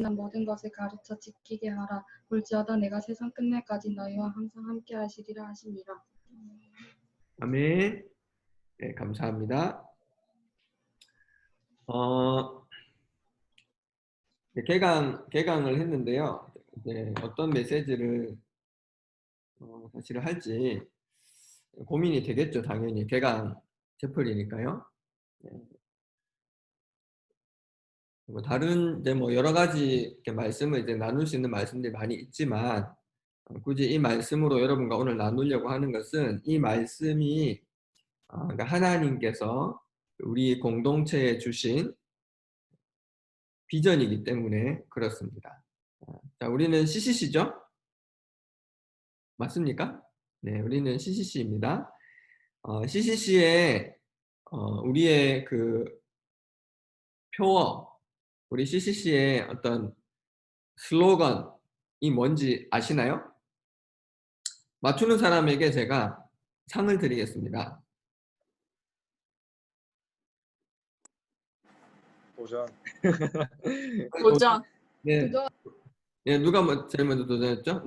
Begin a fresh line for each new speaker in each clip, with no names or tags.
모든 것을 가르쳐 지키게 하라. 볼지어다 내가 세상 끝날까지 너희와 항상 함께 하시리라 하시니라.
아멘. 네, 감사합니다. 개강을 했는데요. 이제 어떤 메시지를 사실 할지 고민이 되겠죠. 당연히 개강 채플이니까요. 네. 뭐 다른 이제 뭐 여러 가지 이렇게 말씀을 이제 나눌 수 있는 말씀들이 많이 있지만 굳이 이 말씀으로 여러분과 오늘 나누려고 하는 것은 이 말씀이 그러니까 하나님께서 우리 공동체에 주신 비전이기 때문에 그렇습니다. 자, 우리는 CCC죠? 맞습니까? 네, 우리는 CCC입니다. CCC의 우리의 그 표어, 우리 CCC의 어떤 슬로건이 뭔지 아시나요? 맞추는 사람에게 제가 상을 드리겠습니다.
도전.
도전.
네. 네, 누가 제일 먼저 도전했죠?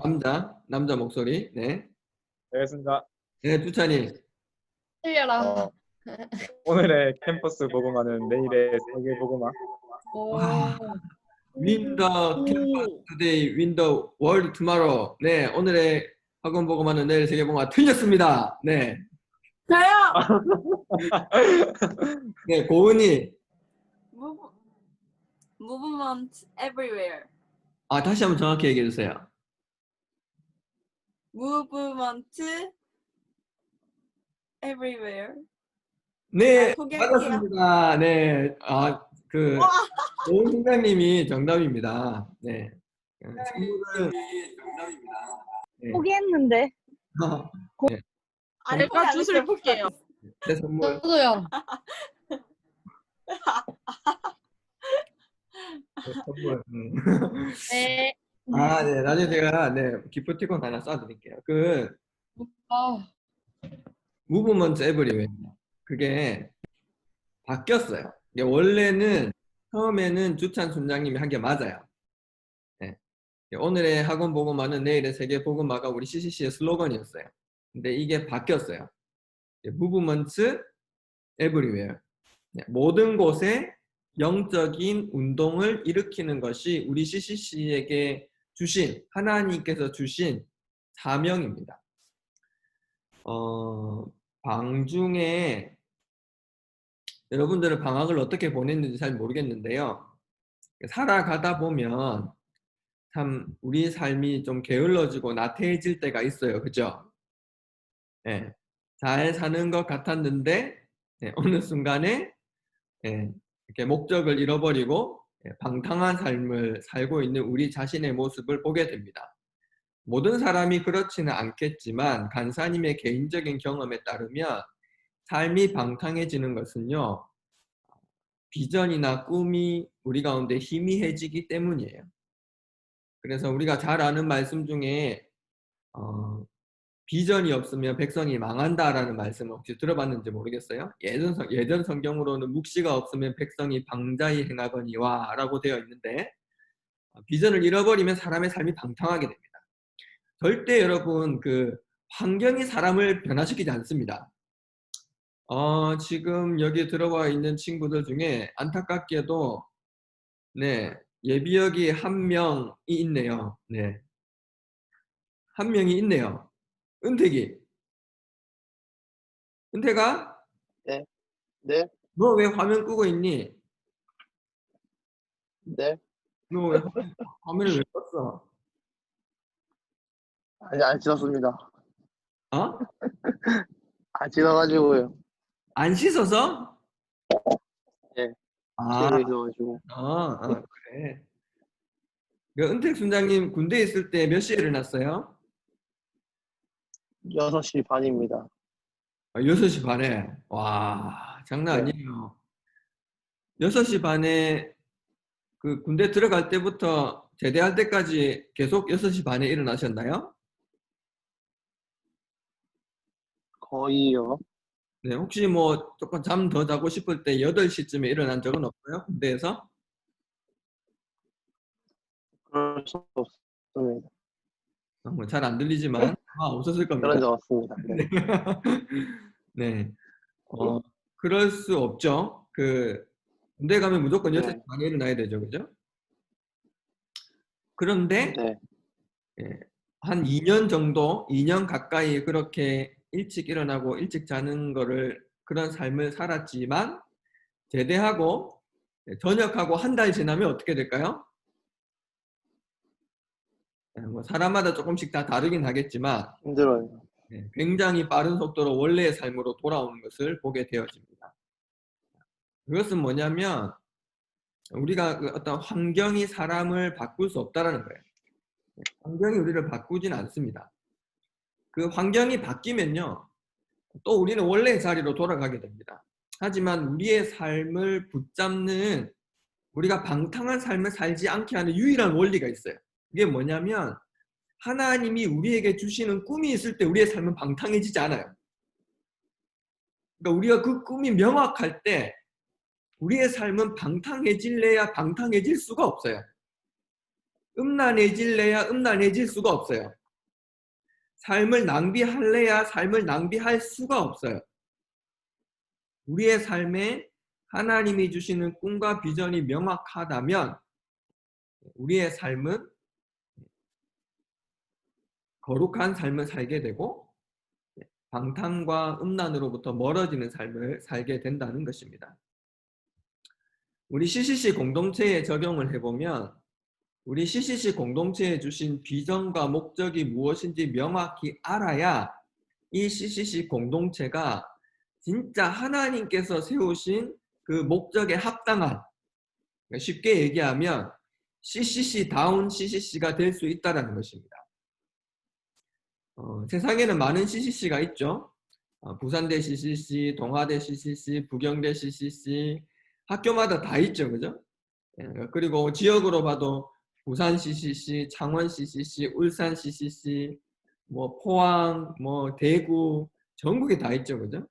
남자 목소리. 네.
알겠습니다.
네, 두찬이.
틀려라.
오늘의 캠퍼스 복음화는 내일의 세계 복음화.
Win the campus today, win the world tomorrow. 네, 오늘의 학원 복음화는 내일 세계 복음화 틀렸습니다. 네.
저요.
네, 고은이.
Movement everywhere.
다시 한번 정확히 얘기해 주세요.
Movement everywhere.
네,
포기할게요.
맞았습니다. 네, 고은 팀장님이 정답입니다. 네. 선물은 네.
포기했는데.
네.
제가 주술 볼게요.
제 선물.
저도요.
네, 선물.
네.
네, 나중에 제가 기프티콘 하나 쏴드릴게요. 무브먼트 에브리웨이. 그게 바뀌었어요. 이게 원래는 처음에는 주찬 순장님이 한 게 맞아요. 네. 오늘의 학원 복음화는 내일의 세계 복음화가 우리 CCC의 슬로건이었어요. 근데 이게 바뀌었어요. 무브먼트 에브리웨어. 모든 곳에 영적인 운동을 일으키는 것이 우리 CCC에게 주신, 하나님께서 주신 사명입니다. 방중에 여러분들은 방학을 어떻게 보냈는지 잘 모르겠는데요. 살아가다 보면 참 우리 삶이 좀 게을러지고 나태해질 때가 있어요. 그죠? 네. 잘 사는 것 같았는데 어느 순간에 이렇게 목적을 잃어버리고 방탕한 삶을 살고 있는 우리 자신의 모습을 보게 됩니다. 모든 사람이 그렇지는 않겠지만 간사님의 개인적인 경험에 따르면 삶이 방탕해지는 것은요, 비전이나 꿈이 우리 가운데 희미해지기 때문이에요. 그래서 우리가 잘 아는 말씀 중에 비전이 없으면 백성이 망한다라는 말씀을 혹시 들어봤는지 모르겠어요. 예전 성경으로는 묵시가 없으면 백성이 방자히 행하거니와 라고 되어 있는데 비전을 잃어버리면 사람의 삶이 방탕하게 됩니다. 절대 여러분 환경이 사람을 변화시키지 않습니다. 지금 여기 들어와 있는 친구들 중에 안타깝게도 예비역이 한 명이 있네요. 네. 한 명이 있네요. 은택이. 은택아?
네. 네.
너 왜 화면 끄고 있니?
네.
너 왜 화면을 왜 껐어?
아니, 안 씻었습니다.
어?
안 씻어가지고요.
안 씻어서?
네.
아,
집에 있어가지고.
그래. 은택 순장님 군대에 있을 때 몇 시에 일어났어요?
6시 반입니다.
6시 반에. 와, 장난
네.
아니에요. 6시 반에 군대 들어갈 때부터 제대할 때까지 계속 6시 반에 일어나셨나요?
거의요.
네, 혹시 뭐 조금 잠 더 자고 싶을 때 8시쯤에 일어난 적은 없어요? 군대에서?
그럴 수 없습니다.
뭐 잘 안 들리지만 아마 없었을 겁니다.
그런 적 없습니다. 네.
네. 그럴 수 없죠. 군대 가면 무조건 6시
네.
반에 일어나야 되죠. 그죠? 그런데
네.
예, 한 2년 정도, 2년 가까이 그렇게 일찍 일어나고 일찍 자는 거를 그런 삶을 살았지만 제대하고 전역하고 한 달 지나면 어떻게 될까요? 뭐 사람마다 조금씩 다 다르긴 하겠지만
힘들어요.
굉장히 빠른 속도로 원래의 삶으로 돌아오는 것을 보게 되어집니다. 그것은 뭐냐면 우리가 그 어떤 환경이 사람을 바꿀 수 없다라는 거예요. 환경이 우리를 바꾸진 않습니다. 그 환경이 바뀌면요, 또 우리는 원래의 자리로 돌아가게 됩니다. 하지만 우리의 삶을 붙잡는, 우리가 방탕한 삶을 살지 않게 하는 유일한 원리가 있어요. 그게 뭐냐면 하나님이 우리에게 주시는 꿈이 있을 때 우리의 삶은 방탕해지지 않아요. 그러니까 우리가 그 꿈이 명확할 때 우리의 삶은 방탕해질래야 방탕해질 수가 없어요. 음란해질래야 음란해질 수가 없어요. 삶을 낭비할래야 삶을 낭비할 수가 없어요. 우리의 삶에 하나님이 주시는 꿈과 비전이 명확하다면 우리의 삶은 거룩한 삶을 살게 되고 방탕과 음란으로부터 멀어지는 삶을 살게 된다는 것입니다. 우리 CCC 공동체에 적용을 해보면 우리 CCC 공동체에 주신 비전과 목적이 무엇인지 명확히 알아야 이 CCC 공동체가 진짜 하나님께서 세우신 그 목적에 합당한, 쉽게 얘기하면 CCC다운 CCC가 될 수 있다는 것입니다. 세상에는 많은 CCC가 있죠. 부산대 CCC, 동아대 CCC, 부경대 CCC, 학교마다 다 있죠. 그죠? 그리고 지역으로 봐도 부산 CCC, 창원 CCC, 울산 CCC, 뭐 포항, 뭐 대구, 전국에 다 있죠. 그죠?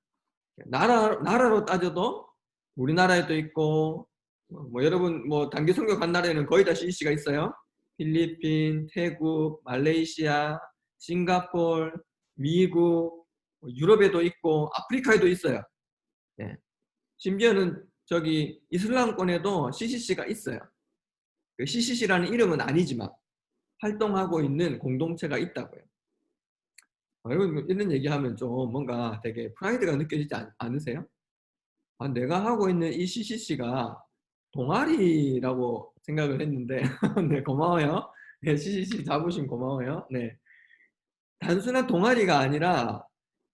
나라로 따져도 우리나라에도 있고, 뭐 여러분 뭐 단기 선교 간 나라에는 거의 다 CCC가 있어요. 필리핀, 태국, 말레이시아, 싱가포르, 미국, 유럽에도 있고 아프리카에도 있어요. 네. 심지어는 저기 이슬람권에도 CCC가 있어요. 그 CCC라는 이름은 아니지만 활동하고 있는 공동체가 있다고요. 여러분 이런 얘기하면 좀 뭔가 되게 프라이드가 느껴지지 않으세요? 내가 하고 있는 이 CCC가 동아리라고 생각을 했는데 네, 고마워요. 네, CCC 자부심 고마워요. 네. 단순한 동아리가 아니라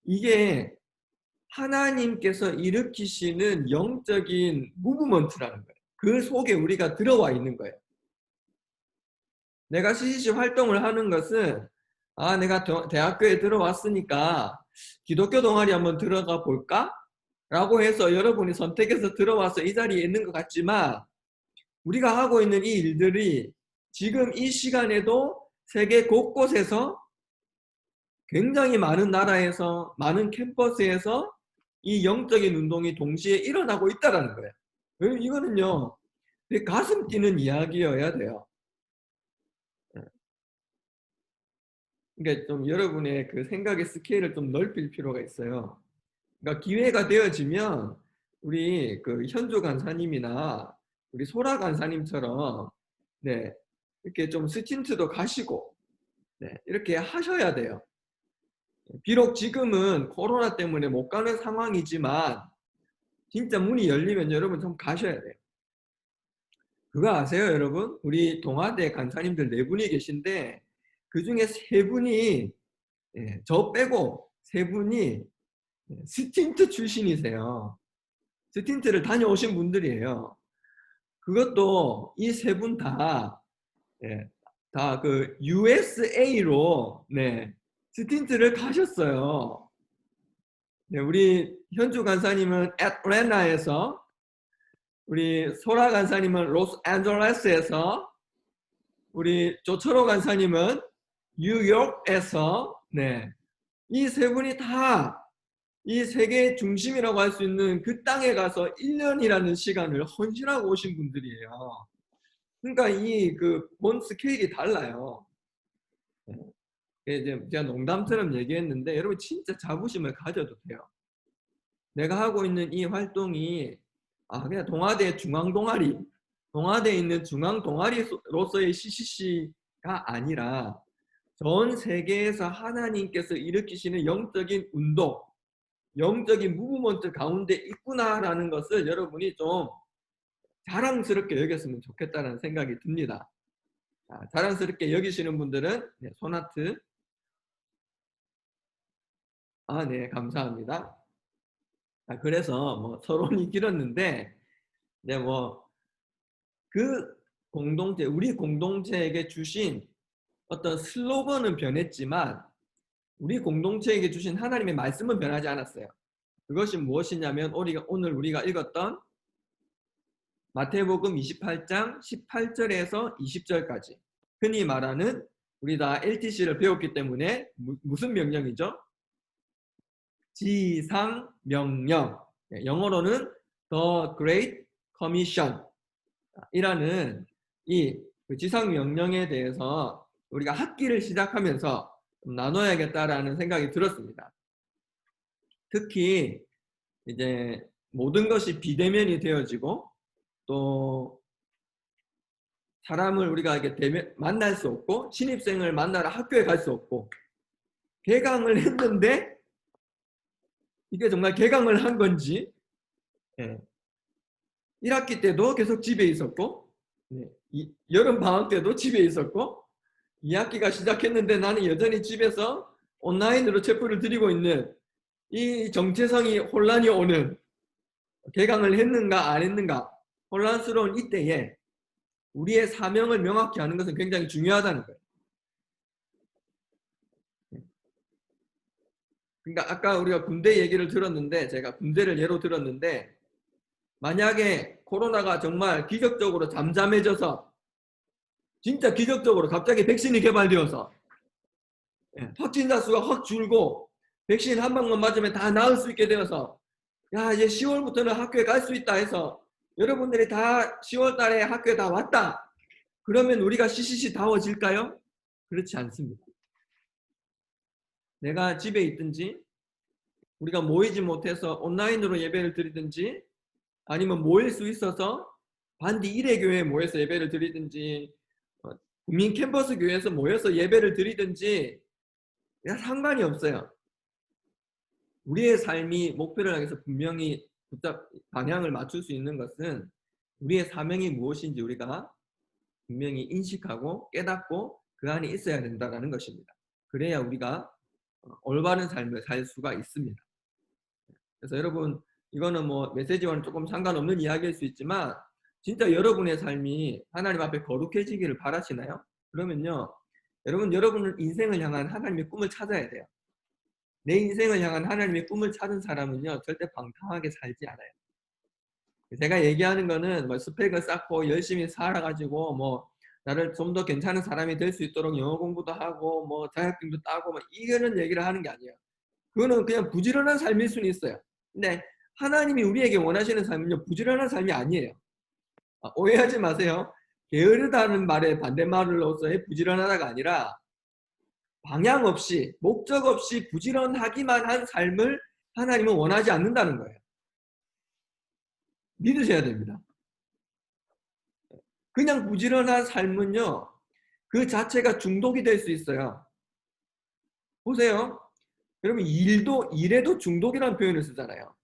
이게 하나님께서 일으키시는 영적인 무브먼트라는 거예요. 그 속에 우리가 들어와 있는 거예요. 내가 CCC 활동을 하는 것은 내가 대학교에 들어왔으니까 기독교 동아리 한번 들어가 볼까? 라고 해서 여러분이 선택해서 들어와서 이 자리에 있는 것 같지만 우리가 하고 있는 이 일들이 지금 이 시간에도 세계 곳곳에서 굉장히 많은 나라에서 많은 캠퍼스에서 이 영적인 운동이 동시에 일어나고 있다는 거예요. 이거는요 가슴 뛰는 이야기여야 돼요. 그러니까 좀 여러분의 그 생각의 스케일을 좀 넓힐 필요가 있어요. 그러니까 기회가 되어지면 우리 그 현주 간사님이나 우리 소라 간사님처럼 네, 이렇게 좀 스틴트도 가시고 네, 이렇게 하셔야 돼요. 비록 지금은 코로나 때문에 못 가는 상황이지만 진짜 문이 열리면 여러분 좀 가셔야 돼요. 그거 아세요, 여러분? 우리 동아대 간사님들 4분이 계신데 그 중에 3분이 저 빼고 3분이 스틴트 출신이세요. 스틴트를 다녀오신 분들이에요. 그것도 이 3분 다 그 USA로 스틴트를 가셨어요. 네, 우리 현주 간사님은 애틀랜타에서, 우리 소라 간사님은 로스앤젤레스에서, 우리 조철호 간사님은 뉴욕에서 이 3분이 다 이 세계의 중심이라고 할 수 있는 그 땅에 가서 1년이라는 시간을 헌신하고 오신 분들이에요. 그러니까 이 그 본 스케일이 달라요. 이제 제가 농담처럼 얘기했는데 여러분 진짜 자부심을 가져도 돼요. 내가 하고 있는 이 활동이 그냥 동아대 중앙 동아리, 동아대에 있는 중앙 동아리로서의 CCC가 아니라 전 세계에서 하나님께서 일으키시는 영적인 운동, 영적인 무브먼트 가운데 있구나라는 것을 여러분이 좀 자랑스럽게 여겼으면 좋겠다는 생각이 듭니다. 자랑스럽게 여기시는 분들은 손하트. 네, 감사합니다. 그래서 뭐 서론이 길었는데, 그 공동체, 우리 공동체에게 주신 어떤 슬로건은 변했지만, 우리 공동체에게 주신 하나님의 말씀은 변하지 않았어요. 그것이 무엇이냐면, 오늘 우리가 읽었던 마태복음 28장 18절에서 20절까지. 흔히 말하는, 우리 다 LTC를 배웠기 때문에 무슨 명령이죠? 지상명령, 영어로는 The Great Commission 이라는 이 지상명령에 대해서 우리가 학기를 시작하면서 좀 나눠야겠다라는 생각이 들었습니다. 특히 이제 모든 것이 비대면이 되어지고 또 사람을 우리가 이렇게 만날 수 없고 신입생을 만나러 학교에 갈 수 없고 개강을 했는데 이게 정말 개강을 한 건지 1학기 때도 계속 집에 있었고 여름 방학 때도 집에 있었고 2학기가 시작했는데 나는 여전히 집에서 온라인으로 체포를 드리고 있는 이 정체성이 혼란이 오는 개강을 했는가 안 했는가 혼란스러운 이때에 우리의 사명을 명확히 하는 것은 굉장히 중요하다는 거예요. 그러니까 아까 우리가 군대 얘기를 들었는데 제가 군대를 예로 들었는데 만약에 코로나가 정말 기적적으로 잠잠해져서 진짜 기적적으로 갑자기 백신이 개발되어서 확진자 수가 확 줄고 백신 한 방만 맞으면 다 나을 수 있게 되어서 이제 10월부터는 학교에 갈 수 있다 해서 여러분들이 다 10월 달에 학교에 다 왔다. 그러면 우리가 CCC다워질까요? 그렇지 않습니다. 내가 집에 있든지 우리가 모이지 못해서 온라인으로 예배를 드리든지 아니면 모일 수 있어서 반디 1회 교회에 모여서 예배를 드리든지 국민 캠퍼스 교회에서 모여서 예배를 드리든지 상관이 없어요. 우리의 삶이 목표를 향해서 분명히 방향을 맞출 수 있는 것은 우리의 사명이 무엇인지 우리가 분명히 인식하고 깨닫고 그 안에 있어야 된다는 것입니다. 그래야 우리가 올바른 삶을 살 수가 있습니다. 그래서 여러분 이거는 뭐 메시지와는 조금 상관없는 이야기일 수 있지만 진짜 여러분의 삶이 하나님 앞에 거룩해지기를 바라시나요? 그러면요 여러분 인생을 향한 하나님의 꿈을 찾아야 돼요. 내 인생을 향한 하나님의 꿈을 찾은 사람은요 절대 방탕하게 살지 않아요. 제가 얘기하는 거는 뭐 스펙을 쌓고 열심히 살아가지고 뭐 나를 좀 더 괜찮은 사람이 될 수 있도록 영어 공부도 하고 뭐 자격증도 따고 뭐 이거는 얘기를 하는 게 아니에요. 그거는 그냥 부지런한 삶일 수는 있어요. 근데 하나님이 우리에게 원하시는 삶은요 부지런한 삶이 아니에요. 오해하지 마세요. 게으르다는 말의 반대말로서의 부지런하다가 아니라 방향 없이 목적 없이 부지런하기만 한 삶을 하나님은 원하지 않는다는 거예요. 믿으셔야 됩니다. 그냥 부지런한 삶은요 그 자체가 중독이 될 수 있어요. 보세요. 여러분 일에도 중독이라는 표현을 쓰잖아요.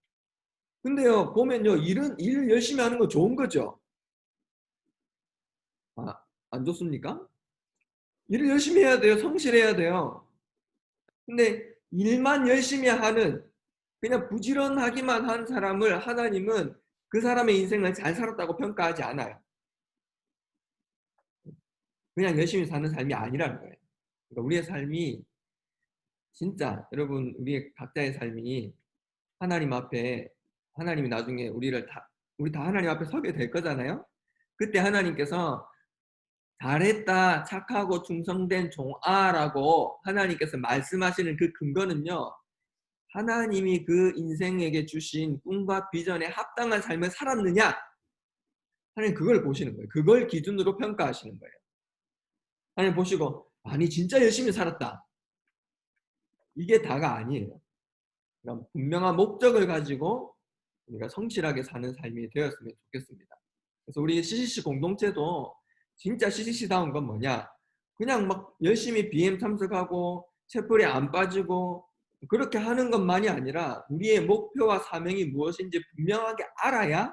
근데요 보면요 일을 열심히 하는 거 좋은 거죠. 안 좋습니까? 일을 열심히 해야 돼요. 성실해야 돼요. 근데 일만 열심히 하는 그냥 부지런하기만 한 사람을 하나님은 그 사람의 인생을 잘 살았다고 평가하지 않아요. 그냥 열심히 사는 삶이 아니라는 거예요. 그러니까 우리의 삶이 진짜 여러분 우리의 각자의 삶이 하나님 앞에 하나님이 나중에 우리 다 하나님 앞에 서게 될 거잖아요. 그때 하나님께서 잘했다 착하고 충성된 종아라고 하나님께서 말씀하시는 그 근거는요 하나님이 그 인생에게 주신 꿈과 비전에 합당한 삶을 살았느냐 하나님 그걸 보시는 거예요. 그걸 기준으로 평가하시는 거예요. 하나님 보시고 아니 진짜 열심히 살았다. 이게 다가 아니에요. 그러니까 분명한 목적을 가지고 우리가 성실하게 사는 삶이 되었으면 좋겠습니다. 그래서 우리 CCC 공동체도 진짜 CCC다운 건 뭐냐? 그냥 막 열심히 BM 참석하고 채플에 안 빠지고 그렇게 하는 것만이 아니라 우리의 목표와 사명이 무엇인지 분명하게 알아야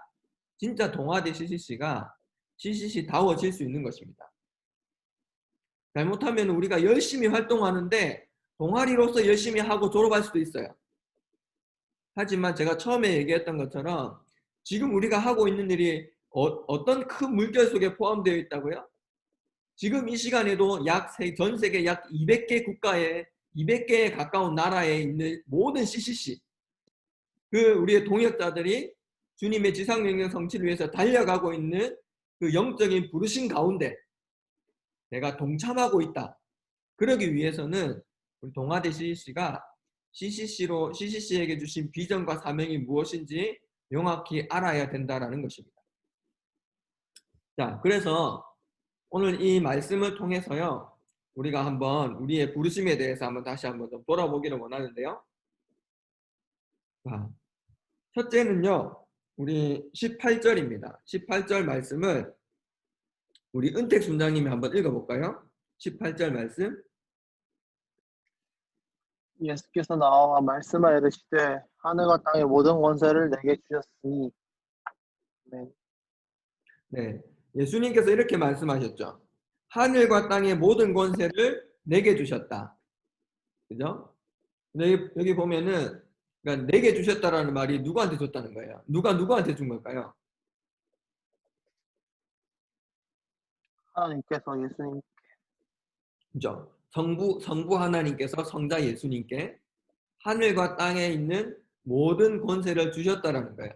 진짜 동아대 CCC가 CCC다워질 수 있는 것입니다. 잘못하면 우리가 열심히 활동하는데 동아리로서 열심히 하고 졸업할 수도 있어요. 하지만 제가 처음에 얘기했던 것처럼 지금 우리가 하고 있는 일이 어떤 큰 물결 속에 포함되어 있다고요? 지금 이 시간에도 전 세계 약 200개 국가에 200개에 가까운 나라에 있는 모든 CCC 우리의 동역자들이 주님의 지상명령 성취를 위해서 달려가고 있는 그 영적인 부르심 가운데 내가 동참하고 있다. 그러기 위해서는 우리 동아대 CCC가 CCC에게 주신 비전과 사명이 무엇인지 명확히 알아야 된다는 것입니다. 자, 그래서 오늘 이 말씀을 통해서요, 우리가 한번 우리의 부르심에 대해서 다시 한번 좀 돌아보기를 원하는데요. 자, 첫째는요, 우리 18절입니다. 18절 말씀을 우리 은택 순장님이 한번 읽어볼까요? 18절 말씀.
예수께서 나와 말씀하여 이르시되 하늘과 땅의 모든 권세를 내게 주셨으니. 아멘.
네, 예수님께서 이렇게 말씀하셨죠. 하늘과 땅의 모든 권세를 내게 주셨다. 그죠? 여기 보면은 그러니까 내게 주셨다라는 말이 누구한테 줬다는 거예요? 누가 누구한테 준 걸까요?
하나님께서 예수님.
그죠? 성부 하나님께서 성자 예수님께 하늘과 땅에 있는 모든 권세를 주셨다라는 거예요.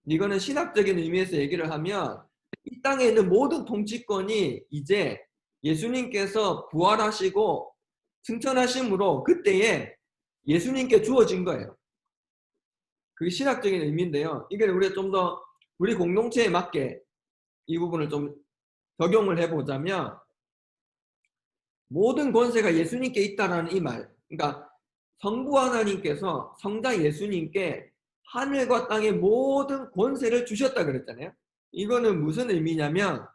이거는 신학적인 의미에서 얘기를 하면 이 땅에 있는 모든 통치권이 이제 예수님께서 부활하시고 승천하심으로 그때에 예수님께 주어진 거예요. 그게 신학적인 의미인데요. 이게 우리가 좀 더 우리 공동체에 맞게 이 부분을 좀 적용을 해보자면 모든 권세가 예수님께 있다라는 이 말. 그러니까 성부 하나님께서 성자 예수님께 하늘과 땅의 모든 권세를 주셨다 그랬잖아요. 이거는 무슨 의미냐면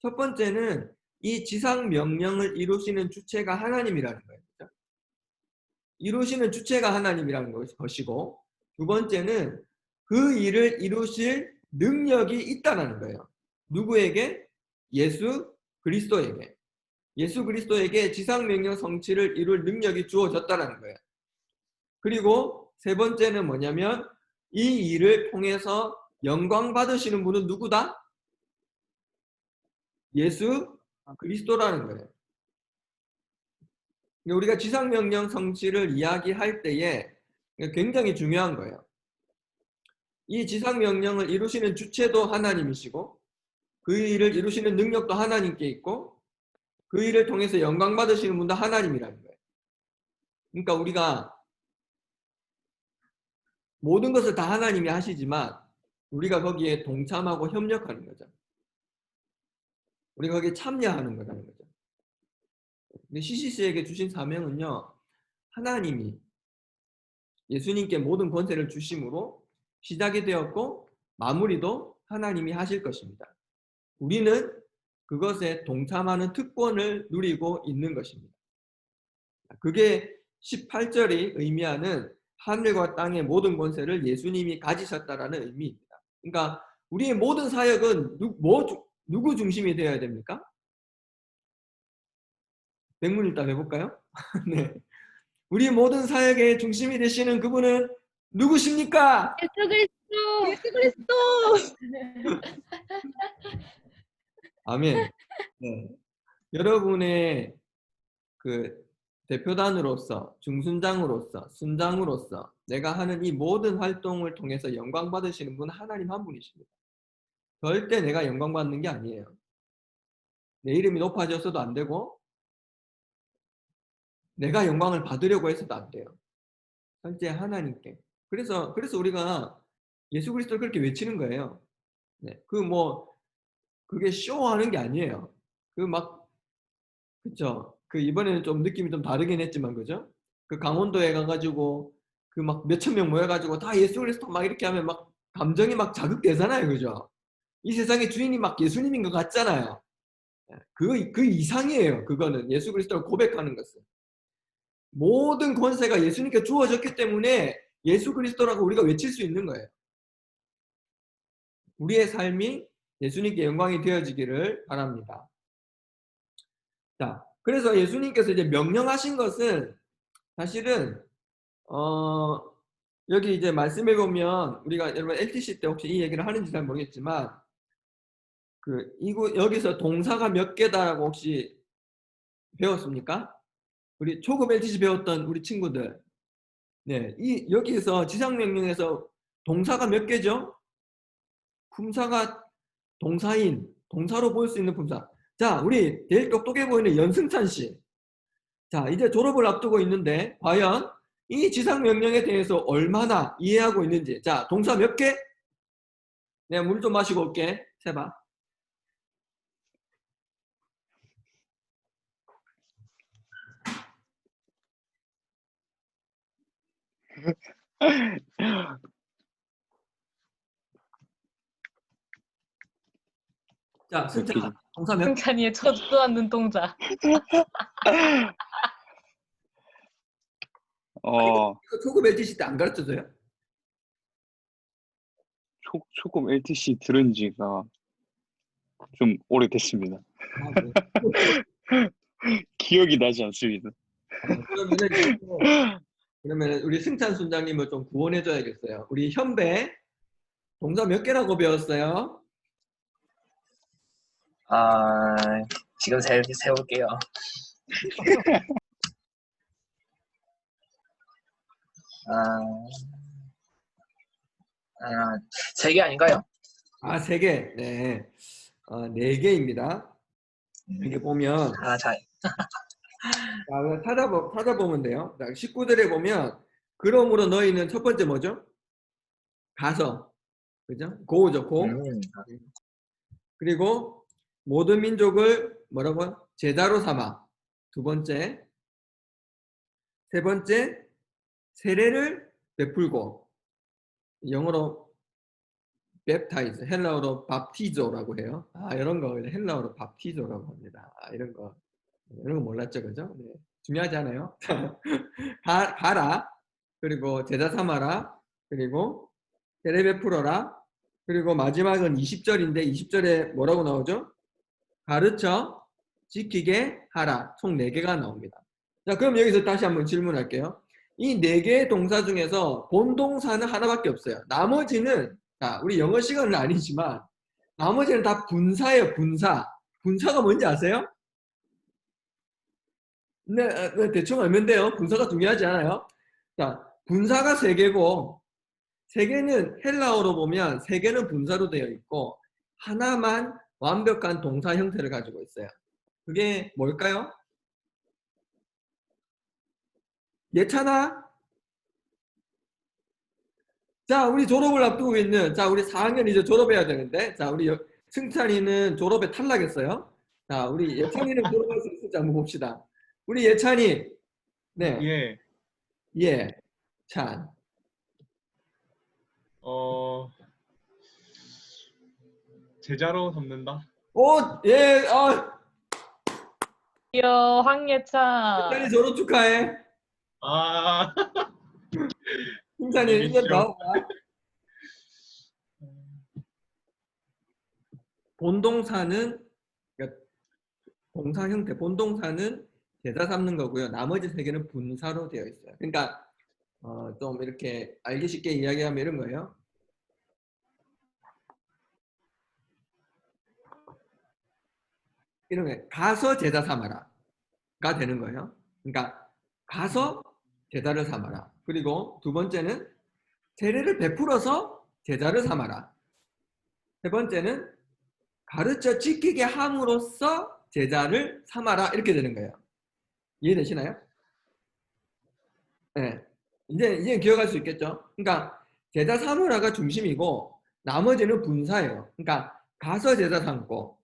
첫 번째는 이 지상 명령을 이루시는 주체가 하나님이라는 거예요. 그렇죠? 이루시는 주체가 하나님이라는 것이고 두 번째는 그 일을 이루실 능력이 있다는 거예요. 누구에게? 예수 그리스도에게. 예수 그리스도에게 지상명령 성취를 이룰 능력이 주어졌다는 거예요. 그리고 세 번째는 뭐냐면 이 일을 통해서 영광 받으시는 분은 누구다? 예수 그리스도라는 거예요. 우리가 지상명령 성취를 이야기할 때에 굉장히 중요한 거예요. 이 지상명령을 이루시는 주체도 하나님이시고 그 일을 이루시는 능력도 하나님께 있고 그 일을 통해서 영광 받으시는 분도 하나님이라는 거예요. 그러니까 우리가 모든 것을 다 하나님이 하시지만 우리가 거기에 동참하고 협력하는 거죠. 우리가 거기에 참여하는 거라는 거죠. 근데 CCC에게 주신 사명은요, 하나님이 예수님께 모든 권세를 주심으로 시작이 되었고 마무리도 하나님이 하실 것입니다. 우리는 그것에 동참하는 특권을 누리고 있는 것입니다. 그게 18절이 의미하는 하늘과 땅의 모든 권세를 예수님이 가지셨다라는 의미입니다. 그러니까 우리의 모든 사역은 누구 중심이 되어야 됩니까? 백문일답 해볼까요? 네. 우리 모든 사역의 중심이 되시는 그분은 누구십니까?
예수 그리스도. 예수 그리스도.
아멘. 네. 여러분의 그 대표단으로서, 중순장으로서, 순장으로서 내가 하는 이 모든 활동을 통해서 영광 받으시는 분은 하나님 한 분이십니다. 절대 내가 영광 받는 게 아니에요. 내 이름이 높아졌어도 안 되고 내가 영광을 받으려고 해서도 안 돼요. 절대 하나님께. 그래서 우리가 예수 그리스도를 그렇게 외치는 거예요. 네. 그게 쇼하는 게 아니에요. 그 막 그쵸? 그 이번에는 좀 느낌이 좀 다르긴 했지만 그죠? 그 강원도에 가가지고 그 막 몇천 명 모여가지고 다 예수 그리스도 막 이렇게 하면 막 감정이 막 자극되잖아요, 그죠? 이 세상의 주인이 막 예수님인 것 같잖아요. 그 이상이에요. 그거는 예수 그리스도를 고백하는 것은 모든 권세가 예수님께 주어졌기 때문에 예수 그리스도라고 우리가 외칠 수 있는 거예요. 우리의 삶이 예수님께 영광이 되어지기를 바랍니다. 자, 그래서 예수님께서 이제 명령하신 것은 사실은 여기 이제 말씀해 보면 우리가 여러분 LTC 때 혹시 이 얘기를 하는지 잘 모르겠지만 여기서 동사가 몇 개다라고 혹시 배웠습니까? 우리 초급 LTC 배웠던 우리 친구들. 네, 여기서 지상명령에서 동사가 몇 개죠? 품사가 동사인, 동사로 볼 수 있는 품사. 자, 우리 제일 똑똑해 보이는 연승찬 씨. 자, 이제 졸업을 앞두고 있는데 과연 이 지상명령에 대해서 얼마나 이해하고 있는지. 자, 동사 몇 개? 내가 물 좀 마시고 올게. 세봐. 자, 승찬아, 동사 몇 개?
승찬이의 저주한 눈동자.
이거 초급 LTC 때 안 가르쳐줘요?
초급 LTC 들은 지가 좀 오래됐습니다.
아, 그래요?
기억이 나지 않습니다.
그러면 우리 승찬 순장님을 좀 구원해줘야겠어요. 우리 현배 동사 몇 개라고 배웠어요?
지금 세울게요. 세 개 아닌가요?
아, 3개. 네. 4개입니다. 이게 보면
자,
찾아보면 돼요. 19절에 보면 그러므로 너희는 첫 번째 뭐죠? 가서. 그죠? 고죠, 고. 그리고 모든 민족을 뭐라고? 제자로 삼아. 두 번째. 세 번째, 세례를 베풀고. 영어로 baptize, 헬라어로 baptizo라고 해요. 이런 거 헬라어로 baptizo라고 합니다. 이런 거 몰랐죠, 그죠? 네. 중요하지 않아요? 가라, 그리고 제자 삼아라, 그리고 세례 베풀어라, 그리고 마지막은 20절인데 20절에 뭐라고 나오죠? 가르쳐 지키게 하라. 총 4개가 나옵니다. 자, 그럼 여기서 다시 한번 질문할게요. 이 4개의 동사 중에서 본동사는 하나밖에 없어요. 나머지는 우리 영어 시간은 아니지만 나머지는 다 분사예요. 분사. 분사가 뭔지 아세요? 네, 대충 알면 돼요. 분사가 중요하지 않아요? 자, 분사가 3개고 3개는 헬라어로 보면 3개는 분사로 되어 있고 하나만 완벽한 동사 형태를 가지고 있어요. 그게 뭘까요? 예찬아? 자, 우리 졸업을 앞두고 있는, 자, 우리 4학년 이제 졸업해야 되는데, 자, 우리 승찬이는 졸업에 탈락했어요. 자, 우리 예찬이는 졸업할 수 있을지 한번 봅시다. 우리 예찬이, 네. 예. 찬.
제자로 삼는다.
오, 예,
이야, 황예찬.
예찬이 졸업 축하해. 승찬이 1년 더. 본동사는 그러니까 동사 형태, 본동사는 제자 삼는 거고요. 나머지 3개는 분사로 되어 있어요. 그러니까 좀 이렇게 알기 쉽게 이야기하면 이런 거예요. 이런 게 가서 제자 삼아라가 되는 거예요. 그러니까 가서 제자를 삼아라. 그리고 두 번째는 세례를 베풀어서 제자를 삼아라. 세 번째는 가르쳐 지키게 함으로써 제자를 삼아라. 이렇게 되는 거예요. 이해되시나요? 네. 이제 기억할 수 있겠죠? 그러니까 제자 삼으라가 중심이고 나머지는 분사예요. 그러니까 가서 제자 삼고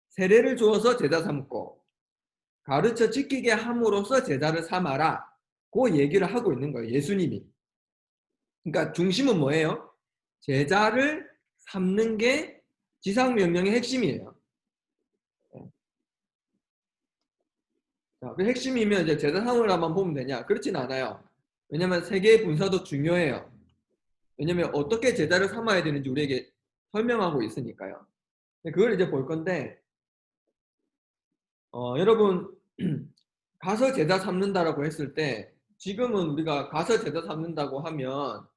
세례를 주어서 제자 삼고 가르쳐 지키게 함으로써 제자를 삼아라. 그 얘기를 하고 있는 거예요. 예수님이. 그러니까 중심은 뭐예요? 제자를 삼는 게 지상명령의 핵심이에요. 자, 그 핵심이면 이제 제자 삼으라만 보면 되냐? 그렇진 않아요. 왜냐하면 세계의 분사도 중요해요. 왜냐하면 어떻게 제자를 삼아야 되는지 우리에게 설명하고 있으니까요. 그걸 이제 볼 건데, 여러분 가서 제자 삼는다라고 했을 때 지금은 우리가 가서 제자 삼는다고 하면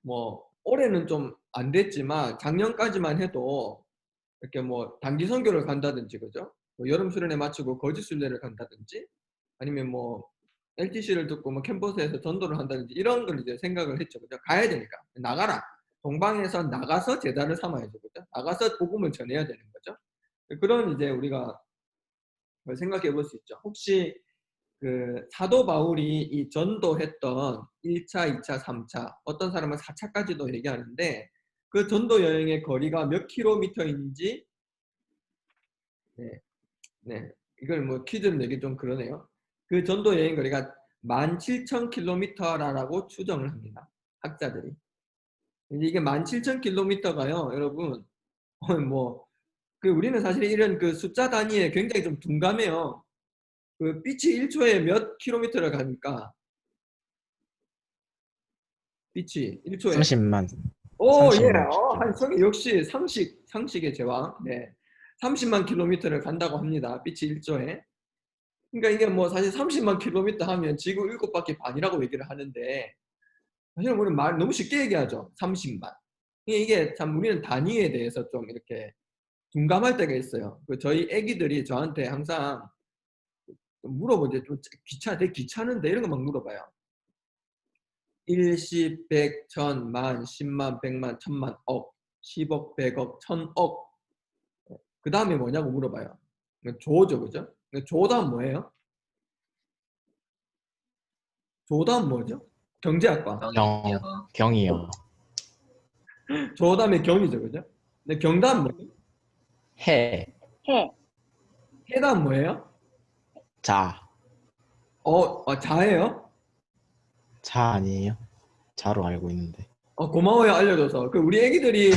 뭐 올해는 좀 안 됐지만 작년까지만 해도 이렇게 뭐 단기 선교를 간다든지 그죠? 뭐 여름 수련회 마치고 거짓 순례를 간다든지 아니면 뭐 LTC를 듣고 뭐 캠퍼스에서 전도를 한다든지 이런 걸 이제 생각을 했죠. 그죠? 가야 되니까 나가라. 동방에서 나가서 제자를 삼아야죠. 그죠? 나가서 복음을 전해야 되는 거죠. 그런 이제 우리가 생각해 볼 수 있죠. 혹시 그 사도 바울이 이 전도했던 1차, 2차, 3차, 어떤 사람은 4차까지도 얘기하는데 그 전도 여행의 거리가 몇 킬로미터인지 이걸 뭐 퀴즈를 내기 좀 그러네요. 그 전도 여행 거리가 17,000km라고 추정을 합니다. 학자들이. 이게 17,000km가요, 여러분. 우리는 사실 이런 그 숫자 단위에 굉장히 좀 둔감해요. 그 빛이 1초에 몇 킬로미터를 가니까? 빛이 1초에
30만.
오, 예.
30만
역시 상식의 제왕. 네. 30만 킬로미터를 간다고 합니다. 빛이 1초에. 그러니까 이게 뭐 사실 30만 킬로미터 하면 지구 7바퀴 반이라고 얘기를 하는데 사실 우리는 말 너무 쉽게 얘기하죠. 30만. 이게 참 우리는 단위에 대해서 좀 이렇게 둔감할 때가 있어요. 저희 애기들이 저한테 항상 물어보죠. 좀 되게 귀찮은데 이런 거 막 물어봐요. 1, 10, 100, 1000, 만, 10만, 100만, 1000만, 억, 10억, 100억, 1000억. 그 다음에 뭐냐고 물어봐요. 조죠, 그죠? 조 다음 뭐예요? 조 다음 뭐죠? 경제학과.
경이요.
조 다음에 경이죠, 그죠? 근데 경 다음 뭐예요?
해.
해 다음 뭐예요?
자.
자예요?
자 아니에요? 자로 알고 있는데.
고마워요, 알려줘서. 우리 애기들이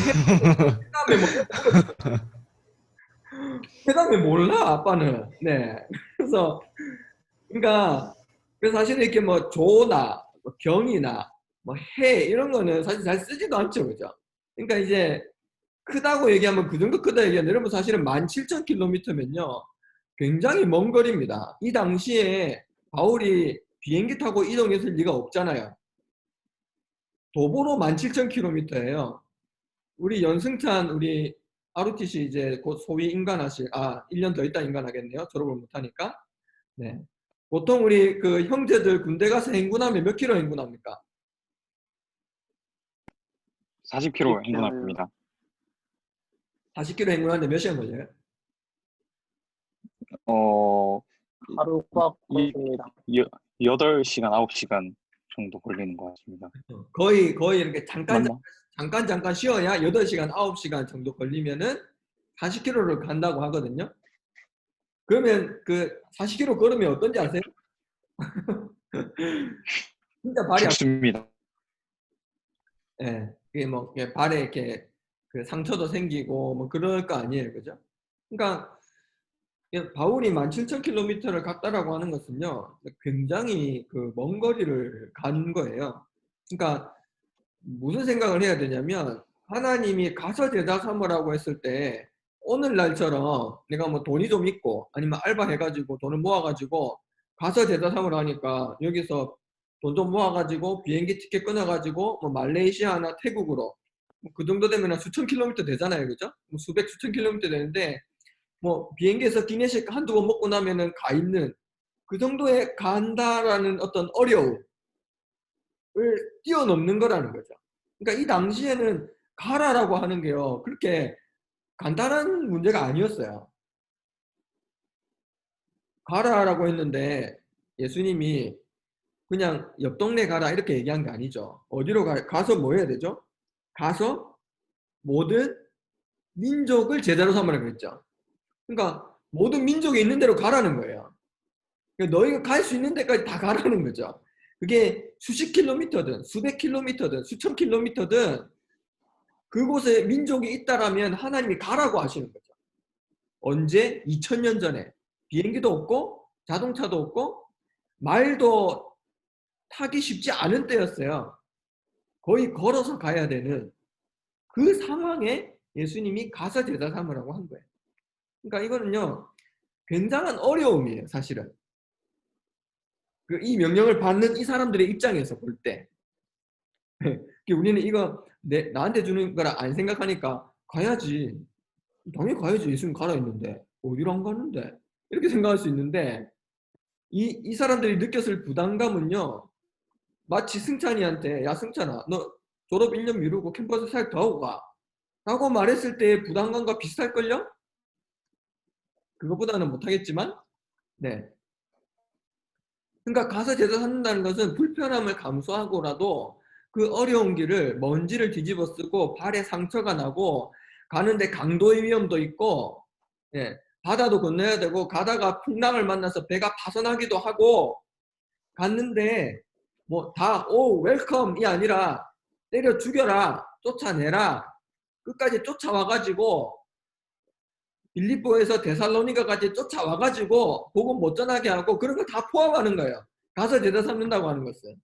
해 다음에 몰라, 아빠는. 네. 그래서 사실 이렇게 뭐 조나, 뭐 경이나, 뭐 해, 이런 거는 사실 잘 쓰지도 않죠, 그죠? 그러니까 이제 크다고 얘기하면 그 정도 크다 얘기하는데 여러분 사실은 17,000km면요. 굉장히 먼 거리입니다. 이 당시에 바울이 비행기 타고 이동했을 리가 없잖아요. 도보로 17,000km예요. 우리 연승찬 우리 ROTC 이제 곧 소위 인간하실 1년 더 있다 인간하겠네요. 졸업을 못하니까. 네. 보통 우리 그 형제들 군대 가서 행군하면 몇 킬로 행군합니까?
40km 행군합니다.
40km 행군하는데 몇 시간 걸려요?
하루가 걸립니다.
8시간, 9시간 정도 걸리는 것 같습니다.
거의 이렇게 잠깐 쉬어야 8시간, 9시간 정도 걸리면은 40km를 간다고 하거든요. 그러면 그 40km 걸으면 어떤지 아세요? 진짜 발이
죽습니다.
예, 그게 뭐 발에 이렇게 그 상처도 생기고 뭐 그럴 거 아니에요, 그죠? 그러니까 바울이 17,000km를 갔다라고 하는 것은요, 굉장히 그 먼 거리를 간 거예요. 그러니까 무슨 생각을 해야 되냐면 하나님이 가서 제자 삼으라고 했을 때 오늘날처럼 내가 뭐 돈이 좀 있고 아니면 알바 해가지고 돈을 모아가지고 가서 제자 삼으라 하니까 여기서 돈 좀 모아가지고 비행기 티켓 끊어가지고 뭐 말레이시아나 태국으로 그 정도 되면 수천 킬로미터 되잖아요, 그죠? 뭐 수천 킬로미터 되는데 뭐 비행기에서 기내식 한두 번 먹고 나면은 가 있는 그 정도에 간다라는 어떤 어려움을 뛰어넘는 거라는 거죠. 그러니까 이 당시에는 가라라고 하는 게요, 그렇게 간단한 문제가 아니었어요. 가라라고 했는데 예수님이 그냥 옆 동네 가라 이렇게 얘기한 게 아니죠. 어디로 가서 뭐 해야 되죠? 가서 모든 민족을 제자로 삼으라고 했죠. 그러니까 모든 민족이 있는 대로 가라는 거예요. 그러니까 너희가 갈 수 있는 데까지 다 가라는 거죠. 그게 수십 킬로미터든 수백 킬로미터든 수천 킬로미터든 그곳에 민족이 있다라면 하나님이 가라고 하시는 거죠. 언제? 2000년 전에 비행기도 없고 자동차도 없고 말도 타기 쉽지 않은 때였어요. 거의 걸어서 가야 되는 그 상황에 예수님이 가서 제자 삼으라고 한 거예요. 그러니까 이거는요 굉장한 어려움이에요. 사실은 이 명령을 받는 이 사람들의 입장에서 볼 때 우리는 이거 나한테 주는 거라 안 생각하니까 가야지, 당연히 가야지, 예수님 가라 했는데 어디로 안 가는데, 이렇게 생각할 수 있는데 이 사람들이 느꼈을 부담감은요 마치 승찬이한테 야 승찬아 너 졸업 1년 미루고 캠퍼스 사역 더 하고 가 라고 말했을 때의 부담감과 비슷할걸요? 그것보다는 못하겠지만 네. 그러니까 가서 제자 삼는다는 것은 불편함을 감수하고라도 그 어려운 길을 먼지를 뒤집어 쓰고 발에 상처가 나고 가는데 강도의 위험도 있고 예, 바다도 건너야 되고 가다가 풍랑을 만나서 배가 파손하기도 하고 갔는데 뭐 다 오 웰컴이 아니라 때려 죽여라 쫓아내라 끝까지 쫓아와가지고 빌립보에서 데살로니가까지 쫓아와가지고 복음 못 전하게 하고 그런 거 다 포함하는 거예요. 가서 제자 삼는다고 하는 것은.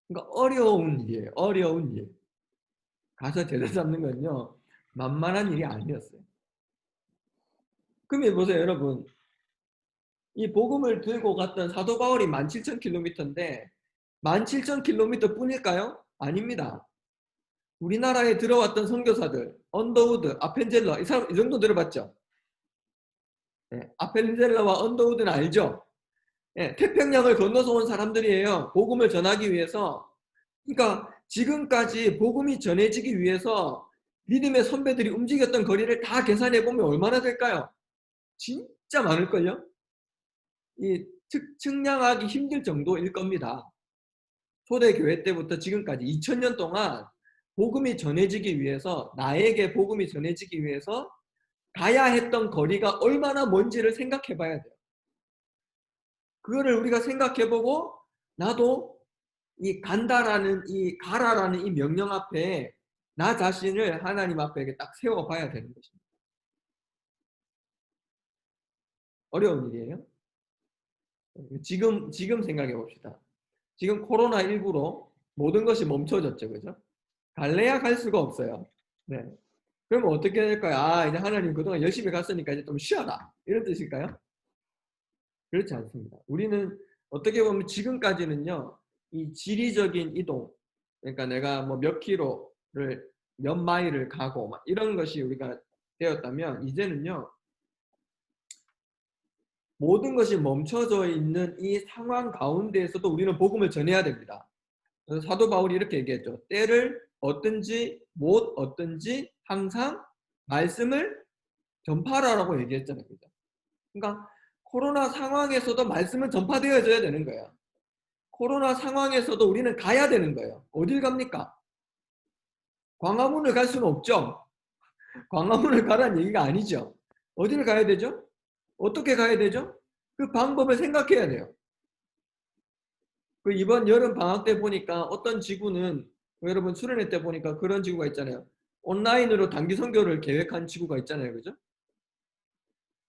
그러니까 어려운 일이에요. 어려운 일. 가서 제자 삼는 건요 만만한 일이 아니었어요. 그러면 보세요 여러분. 이 복음을 들고 갔던 사도 바울이 17,000km인데 17,000km 뿐일까요? 아닙니다. 우리나라에 들어왔던 선교사들 언더우드, 아펜젤러 이 사람 이 정도 들어봤죠? 네, 아펜젤러와 언더우드는 알죠? 네, 태평양을 건너서 온 사람들이에요. 복음을 전하기 위해서. 그러니까 지금까지 복음이 전해지기 위해서 믿음의 선배들이 움직였던 거리를 다 계산해 보면 얼마나 될까요? 진짜 많을걸요? 측량하기 힘들 정도일 겁니다. 초대교회 때부터 지금까지 2000년 동안 복음이 전해지기 위해서 나에게 복음이 전해지기 위해서 가야 했던 거리가 얼마나 먼지를 생각해 봐야 돼요. 그거를 우리가 생각해 보고 나도 이 간다라는 이 가라라는 이 명령 앞에 나 자신을 하나님 앞에 딱 세워 봐야 되는 것입니다. 어려운 일이에요. 지금 생각해 봅시다. 지금 코로나19로 모든 것이 멈춰졌죠. 그죠? 갈래야 갈 수가 없어요. 네. 그러면 어떻게 될까요? 아, 이제 하나님 그동안 열심히 갔으니까 이제 좀 쉬어라. 이런 뜻일까요? 그렇지 않습니다. 우리는 어떻게 보면 지금까지는요, 이 지리적인 이동, 그러니까 내가 뭐 몇 킬로를, 몇 마일을 가고, 막 이런 것이 우리가 되었다면, 이제는요, 모든 것이 멈춰져 있는 이 상황 가운데에서도 우리는 복음을 전해야 됩니다. 그래서 사도 바울이 이렇게 얘기했죠. 때를 얻든지 못 얻든지 항상 말씀을 전파하라고 얘기했잖아요. 그러니까 코로나 상황에서도 말씀은 전파되어져야 되는 거예요. 코로나 상황에서도 우리는 가야 되는 거예요. 어딜 갑니까? 광화문을 갈 수는 없죠. 광화문을 가라는 얘기가 아니죠. 어디를 가야 되죠? 어떻게 가야 되죠? 그 방법을 생각해야 돼요. 그 이번 여름 방학 때 보니까 어떤 지구는 여러분 수련회 때 보니까 그런 지구가 있잖아요. 온라인으로 단기 선교를 계획한 지구가 있잖아요. 그죠?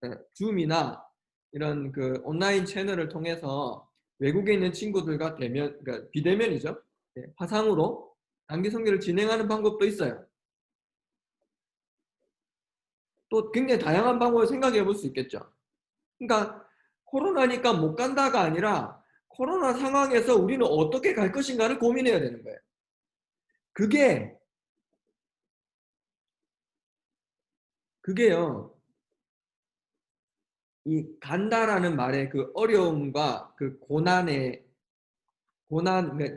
네, 줌이나 이런 그 온라인 채널을 통해서 외국에 있는 친구들과 대면, 그러니까 비대면이죠. 네, 화상으로 단기 선교를 진행하는 방법도 있어요. 또 굉장히 다양한 방법을 생각해 볼 수 있겠죠. 그러니까 코로나니까 못 간다가 아니라 코로나 상황에서 우리는 어떻게 갈 것인가를 고민해야 되는 거예요. 그게요. 이 간다라는 말의 그 어려움과 그 고난,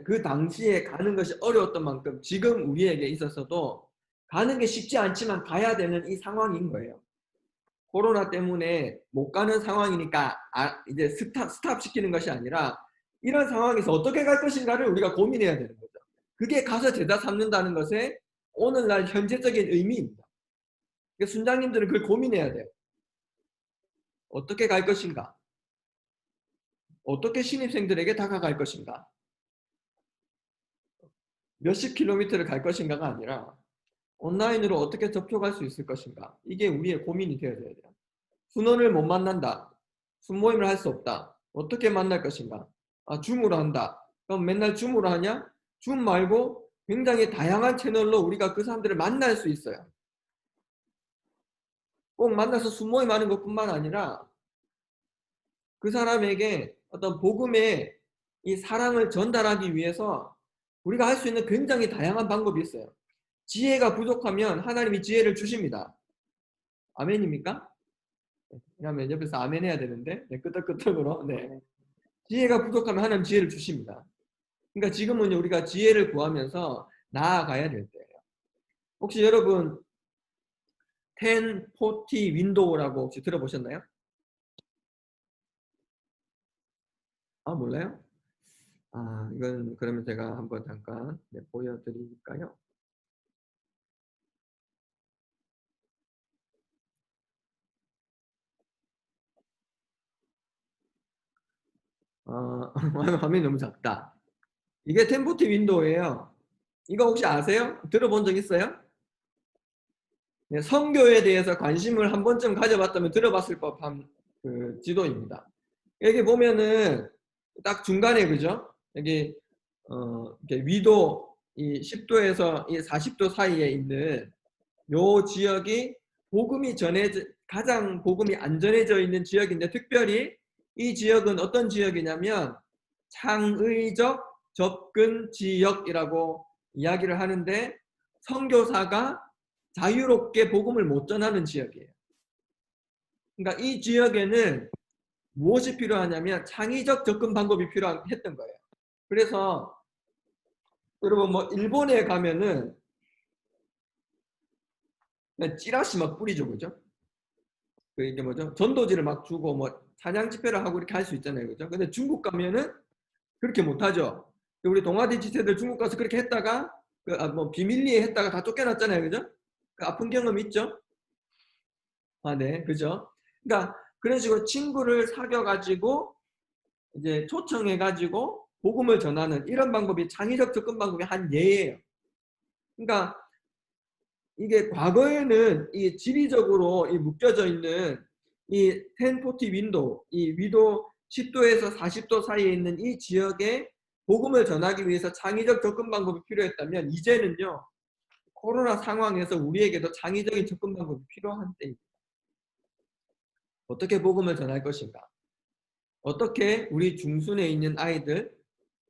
그 당시에 가는 것이 어려웠던 만큼 지금 우리에게 있어서도 가는 게 쉽지 않지만 가야 되는 이 상황인 거예요. 코로나 때문에 못 가는 상황이니까 이제 스탑 시키는 것이 아니라 이런 상황에서 어떻게 갈 것인가를 우리가 고민해야 되는 거죠. 그게 가서 제자 삼는다는 것의 오늘날 현재적인 의미입니다. 그러니까 순장님들은 그걸 고민해야 돼요. 어떻게 갈 것인가? 어떻게 신입생들에게 다가갈 것인가? 몇십 킬로미터를 갈 것인가가 아니라 온라인으로 어떻게 접촉할 수 있을 것인가? 이게 우리의 고민이 되어야 돼요. 순원을 못 만난다. 순모임을 할 수 없다. 어떻게 만날 것인가? 아, 줌으로 한다. 그럼 맨날 줌으로 하냐? 줌 말고 굉장히 다양한 채널로 우리가 그 사람들을 만날 수 있어요. 꼭 만나서 순모임 하는 것뿐만 아니라 그 사람에게 어떤 복음의 이 사랑을 전달하기 위해서 우리가 할 수 있는 굉장히 다양한 방법이 있어요. 지혜가 부족하면 하나님이 지혜를 주십니다. 아멘입니까? 왜냐하면 옆에서 아멘 해야 되는데 끄덕끄덕으로. 네. 지혜가 부족하면 하나님 지혜를 주십니다. 그러니까 지금은 우리가 지혜를 구하면서 나아가야 될 때예요. 혹시 여러분 1040 윈도우라고 혹시 들어보셨나요? 아, 몰라요? 아, 이건 그러면 제가 한번 잠깐 보여드릴까요? 화면이 너무 작다. 이게 1040 윈도우예요. 이거 혹시 아세요? 들어본 적 있어요? 네, 선교에 대해서 관심을 한 번쯤 가져봤다면 들어봤을 법한 그 지도입니다. 여기 보면은 딱 중간에, 그죠? 여기 이렇게 위도 이 10도에서 이 40도 사이에 있는 요 지역이 가장 복음이 안전해져 있는 지역인데, 특별히 이 지역은 어떤 지역이냐면 창의적 접근 지역이라고 이야기를 하는데, 선교사가 자유롭게 복음을 못 전하는 지역이에요. 그러니까 이 지역에는 무엇이 필요하냐면 창의적 접근 방법이 필요했던 거예요. 그래서 여러분 뭐 일본에 가면은 그냥 찌라시 막 뿌리죠, 그죠? 그 이게 뭐죠? 전도지를 막 주고 뭐 찬양 집회를 하고 이렇게 할 수 있잖아요, 그죠? 근데 중국 가면은 그렇게 못하죠. 우리 동아디 지체들 중국 가서 그렇게 했다가 뭐 비밀리에 했다가 다 쫓겨났잖아요, 그죠? 그 아픈 경험 있죠? 아, 네, 그죠? 그러니까 그런 식으로 친구를 사귀어가지고 이제 초청해가지고 복음을 전하는 이런 방법이 창의적 접근 방법의 한 예예요. 그러니까 이게 과거에는 이 지리적으로 묶여져 있는 이 1040 윈도우, 이 위도 10도에서 40도 사이에 있는 이 지역에 복음을 전하기 위해서 창의적 접근 방법이 필요했다면, 이제는요, 코로나 상황에서 우리에게도 창의적인 접근 방법이 필요한 때입니다. 어떻게 복음을 전할 것인가? 어떻게 우리 중순에 있는 아이들,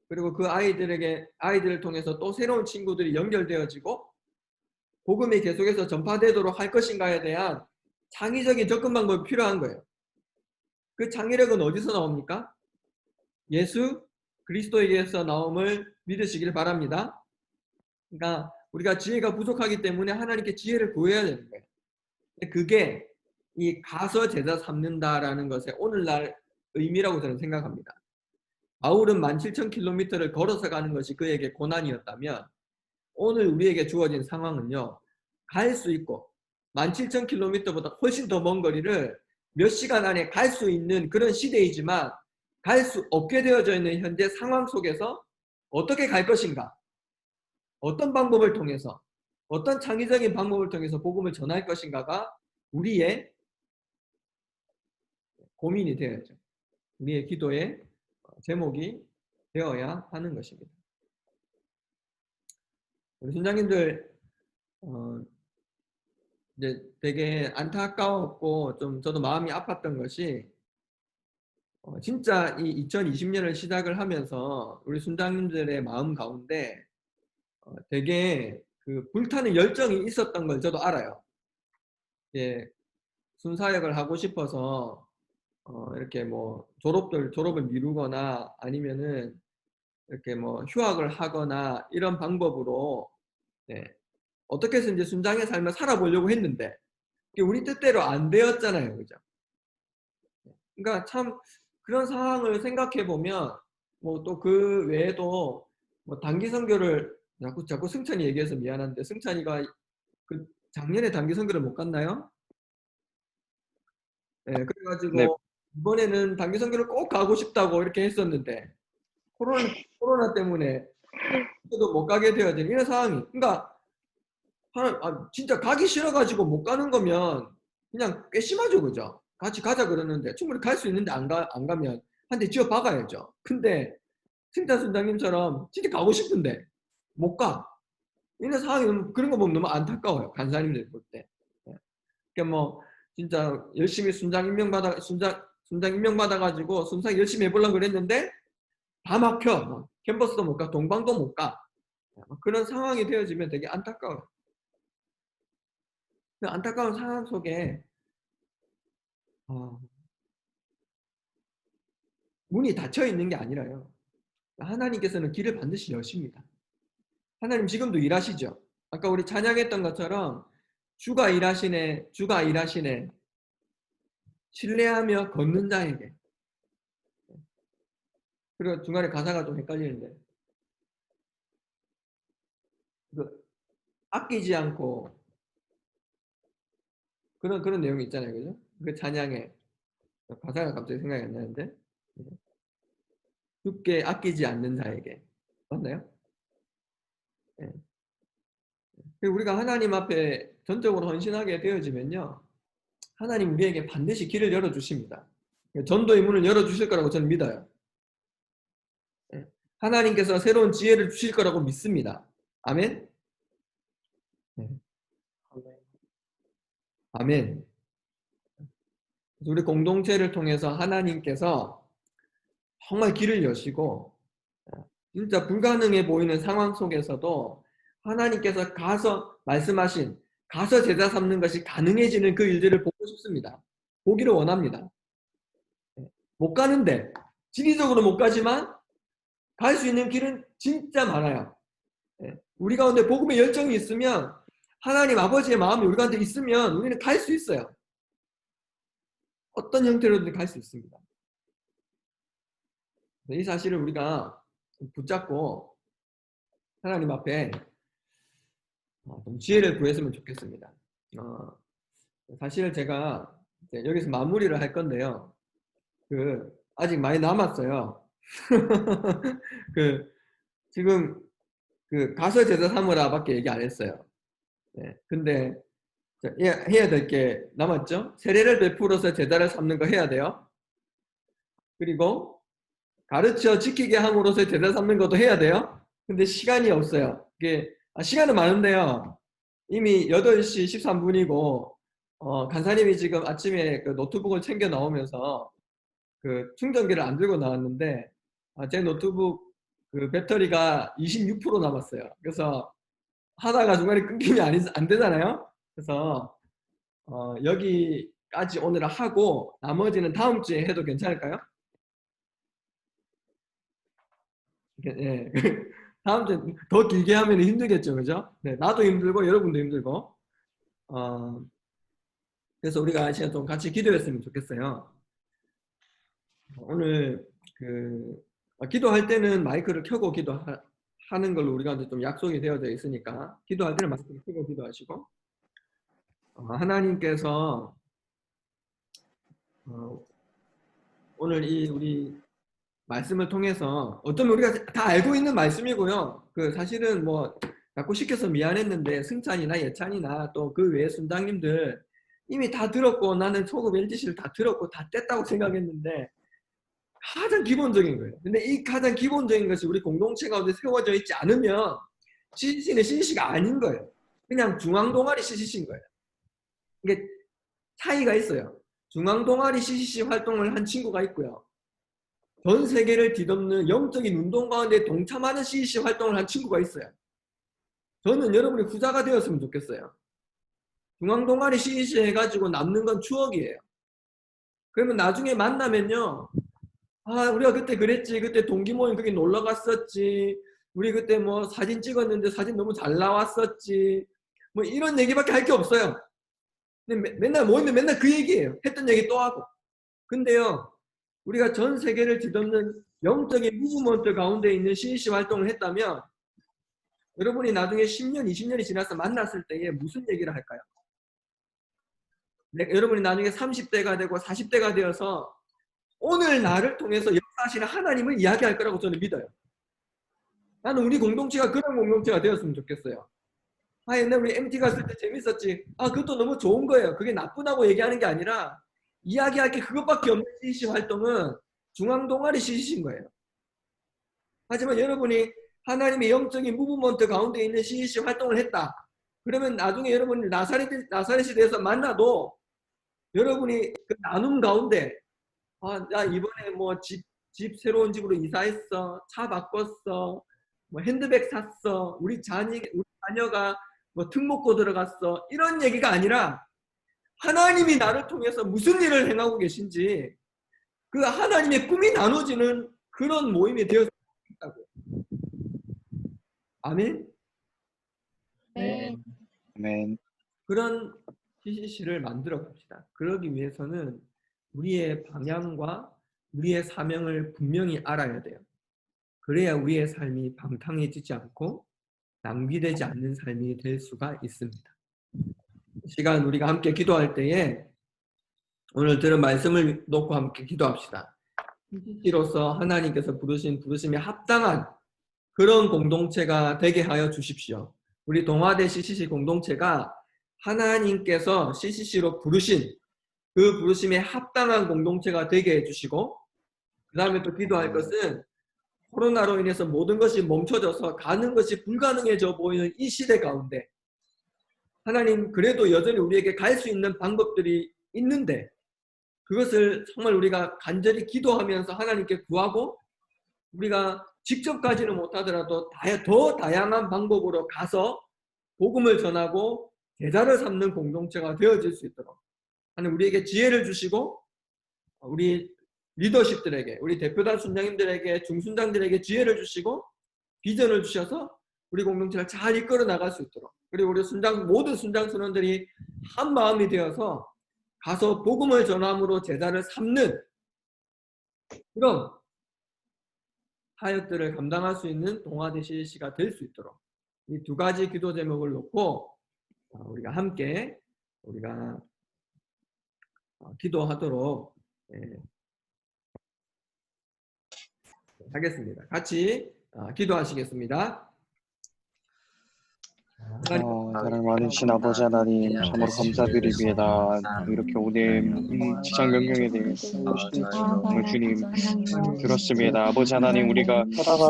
그리고 그 아이들을 통해서 또 새로운 친구들이 연결되어지고 복음이 계속해서 전파되도록 할 것인가에 대한 창의적인 접근 방법이 필요한 거예요. 그 창의력은 어디서 나옵니까? 예수 그리스도에게서 나옴을 믿으시길 바랍니다. 그러니까 우리가 지혜가 부족하기 때문에 하나님께 지혜를 구해야 되는 거예요. 그게 이 가서 제자 삼는다라는 것의 오늘날 의미라고 저는 생각합니다. 바울은 17,000km를 걸어서 가는 것이 그에게 고난이었다면, 오늘 우리에게 주어진 상황은요, 갈 수 있고 17,000km보다 훨씬 더 먼 거리를 몇 시간 안에 갈 수 있는 그런 시대이지만, 갈 수 없게 되어져 있는 현재 상황 속에서 어떻게 갈 것인가, 어떤 방법을 통해서, 어떤 창의적인 방법을 통해서 복음을 전할 것인가가 우리의 고민이 되어야죠. 우리의 기도의 제목이 되어야 하는 것입니다. 우리 순장님들 이제 되게 안타까웠고 좀 저도 마음이 아팠던 것이, 진짜 이 2020년을 시작을 하면서 우리 순장님들의 마음 가운데 되게 그 불타는 열정이 있었던 걸 저도 알아요. 예, 순사역을 하고 싶어서 이렇게 뭐 졸업을 미루거나 아니면은 이렇게 뭐 휴학을 하거나 이런 방법으로, 네, 어떻게 해서 이제 순장의 삶을 살아보려고 했는데 우리 뜻대로 안 되었잖아요, 그죠? 그러니까 참 그런 상황을 생각해 보면, 뭐 또 그 외에도 뭐 단기 선교를 자꾸 승찬이 얘기해서 미안한데 승찬이가 그 작년에 단기 선교를 못 갔나요? 네, 그래가지고
네.
이번에는 단기 선교를 꼭 가고 싶다고 이렇게 했었는데 코로나 때문에 또 못 가게 되어야 되는 이런 상황이. 그러니까 진짜 가기 싫어가지고 못 가는 거면 그냥 괘씸하죠, 그죠? 같이 가자 그러는데 충분히 갈 수 있는데 안 가면 한 대 쥐어 박아야죠. 근데 승찬 순장님처럼 진짜 가고 싶은데 못 가. 이런 상황이 그런 거 보면 너무 안타까워요. 간사님들 볼 때. 그러니까 뭐 진짜 열심히 순장 임명받아가지고 순상 열심히 해보려고 그랬는데 다 막혀. 캠퍼스도 못 가, 동방도 못 가. 그런 상황이 되어지면 되게 안타까워요. 그 안타까운 상황 속에 문이 닫혀 있는 게 아니라요. 하나님께서는 길을 반드시 여십니다. 하나님 지금도 일하시죠. 아까 우리 찬양했던 것처럼 주가 일하시네, 주가 일하시네. 신뢰하며 걷는 자에게. 그리고 중간에 가사가 좀 헷갈리는데 아끼지 않고 그런 내용이 있잖아요, 그죠? 그 찬양에 가사가 갑자기 생각이 안 나는데 죽게 아끼지 않는 자에게 맞나요? 네. 우리가 하나님 앞에 전적으로 헌신하게 되어지면요, 하나님 우리에게 반드시 길을 열어주십니다. 전도의 문을 열어주실 거라고 저는 믿어요. 네. 하나님께서 새로운 지혜를 주실 거라고 믿습니다. 아멘? 네. 아멘. 우리 공동체를 통해서 하나님께서 정말 길을 여시고 진짜 불가능해 보이는 상황 속에서도 하나님께서 가서 말씀하신 가서 제자 삼는 것이 가능해지는 그 일들을 보고 싶습니다. 보기를 원합니다. 못 가는데 지리적으로 못 가지만 갈 수 있는 길은 진짜 많아요. 우리 가운데 복음의 열정이 있으면 하나님 아버지의 마음이 우리 가운데 있으면 우리는 갈 수 있어요. 어떤 형태로든 갈 수 있습니다. 이 사실을 우리가 붙잡고 하나님 앞에 좀 지혜를 구했으면 좋겠습니다. 사실 제가 여기서 마무리를 할 건데요. 아직 많이 남았어요. 지금 가서 제자 삼으라 밖에 얘기 안 했어요. 네, 근데 해야 될 게 남았죠? 세례를 베풀어서 제자를 삼는 거 해야 돼요. 그리고 가르쳐 지키게 함으로써 제자 삼는 것도 해야 돼요. 근데 시간이 없어요. 시간은 많은데요. 이미 8시 13분이고 간사님이 지금 아침에 노트북을 챙겨 나오면서 충전기를 안 들고 나왔는데 제 노트북 배터리가 26% 남았어요. 그래서 하다가 중간에 끊기면 안 되잖아요. 그래서 여기까지 오늘 하고 나머지는 다음 주에 해도 괜찮을까요? 네. 다음 주에 더 길게 하면 힘들겠죠, 그죠? 네, 나도 힘들고 여러분도 힘들고. 그래서 우리가 이 시간 좀 같이 기도했으면 좋겠어요. 오늘 기도할 때는 마이크를 켜고 기도하는 걸로 우리가 좀 약속이 되어져 있으니까 기도할 때는 마이크를 켜고 기도하시고 하나님께서 오늘 우리 말씀을 통해서 어쩌면 우리가 다 알고 있는 말씀이고요. 사실은 뭐 자꾸 시켜서 미안했는데 승찬이나 예찬이나 또 그 외의 순장님들 이미 다 들었고 나는 초급 LGC를 다 들었고 다 뗐다고 생각했는데 가장 기본적인 거예요. 근데 이 가장 기본적인 것이 우리 공동체 가운데 세워져 있지 않으면 CCC는 CCC가 아닌 거예요. 그냥 중앙동아리 CCC인 거예요. 이게 차이가 있어요. 중앙동아리 CCC 활동을 한 친구가 있고요. 전 세계를 뒤덮는 영적인 운동 가운데 동참하는 CCC 활동을 한 친구가 있어요. 저는 여러분이 후자가 되었으면 좋겠어요. 중앙동아리 CCC 해가지고 남는 건 추억이에요. 그러면 나중에 만나면요. 우리가 그때 그랬지. 그때 동기 모임 거기 놀러 갔었지. 우리 그때 뭐 사진 찍었는데 사진 너무 잘 나왔었지. 뭐 이런 얘기밖에 할 게 없어요. 근데 맨날 모이면 맨날 그 얘기예요. 했던 얘기 또 하고. 근데요. 우리가 전 세계를 뒤덮는 영적인 무브먼트 가운데 있는 CCC 활동을 했다면 여러분이 나중에 10년, 20년이 지나서 만났을 때에 무슨 얘기를 할까요? 여러분이 나중에 30대가 되고 40대가 되어서 오늘 나를 통해서 역사하시는 하나님을 이야기할 거라고 저는 믿어요. 나는 우리 공동체가 그런 공동체가 되었으면 좋겠어요. 아, 옛날 우리 MT 갔을 때 재밌었지. 아, 그것도 너무 좋은 거예요. 그게 나쁘다고 얘기하는 게 아니라 이야기할 게 그것밖에 없는 CCC 활동은 중앙동아리 CCC인 거예요. 하지만 여러분이 하나님의 영적인 무브먼트 가운데 있는 CCC 활동을 했다. 그러면 나중에 여러분이 나사렛에 대해서 만나도 여러분이 그 나눔 가운데 나 이번에 뭐 집 새로운 집으로 이사했어. 차 바꿨어. 뭐 핸드백 샀어. 우리 자녀가 뭐 특목고 들어갔어. 이런 얘기가 아니라 하나님이 나를 통해서 무슨 일을 행하고 계신지 그 하나님의 꿈이 나눠지는 그런 모임이 되었다고. 아멘?
네.
아멘.
그런 CCC를 만들어 봅시다. 그러기 위해서는 우리의 방향과 우리의 사명을 분명히 알아야 돼요. 그래야 우리의 삶이 방탕해지지 않고 낭비되지 않는 삶이 될 수가 있습니다. 이 시간 우리가 함께 기도할 때에 오늘 들은 말씀을 놓고 함께 기도합시다. CCC로서 하나님께서 부르심에 합당한 그런 공동체가 되게 하여 주십시오. 우리 동아대 CCC 공동체가 하나님께서 CCC로 부르신 그 부르심에 합당한 공동체가 되게 해주시고, 그 다음에 또 기도할 것은 코로나로 인해서 모든 것이 멈춰져서 가는 것이 불가능해져 보이는 이 시대 가운데 하나님 그래도 여전히 우리에게 갈 수 있는 방법들이 있는데 그것을 정말 우리가 간절히 기도하면서 하나님께 구하고 우리가 직접 가지는 못하더라도 더 다양한 방법으로 가서 복음을 전하고 제자를 삼는 공동체가 되어질 수 있도록 하나님 우리에게 지혜를 주시고 우리 리더십들에게 우리 대표단 순장님들에게 중순장들에게 지혜를 주시고 비전을 주셔서 우리 공동체를 잘 이끌어 나갈 수 있도록 그리고 우리 모든 순장 선원들이 한 마음이 되어서 가서 복음을 전함으로 제자를 삼는 그런 사역들을 감당할 수 있는 동아대 CCC가 될 수 있도록 이 두 가지 기도 제목을 놓고 우리가 함께 기도하도록 하겠습니다. 같이 기도하시겠습니다.
사랑 많으신 아버지 하나님, 참으로 감사드립니다. 이렇게 오늘 지상 명령에 대해서 정말 주님 들었습니다. 아버지 하나님, 우리가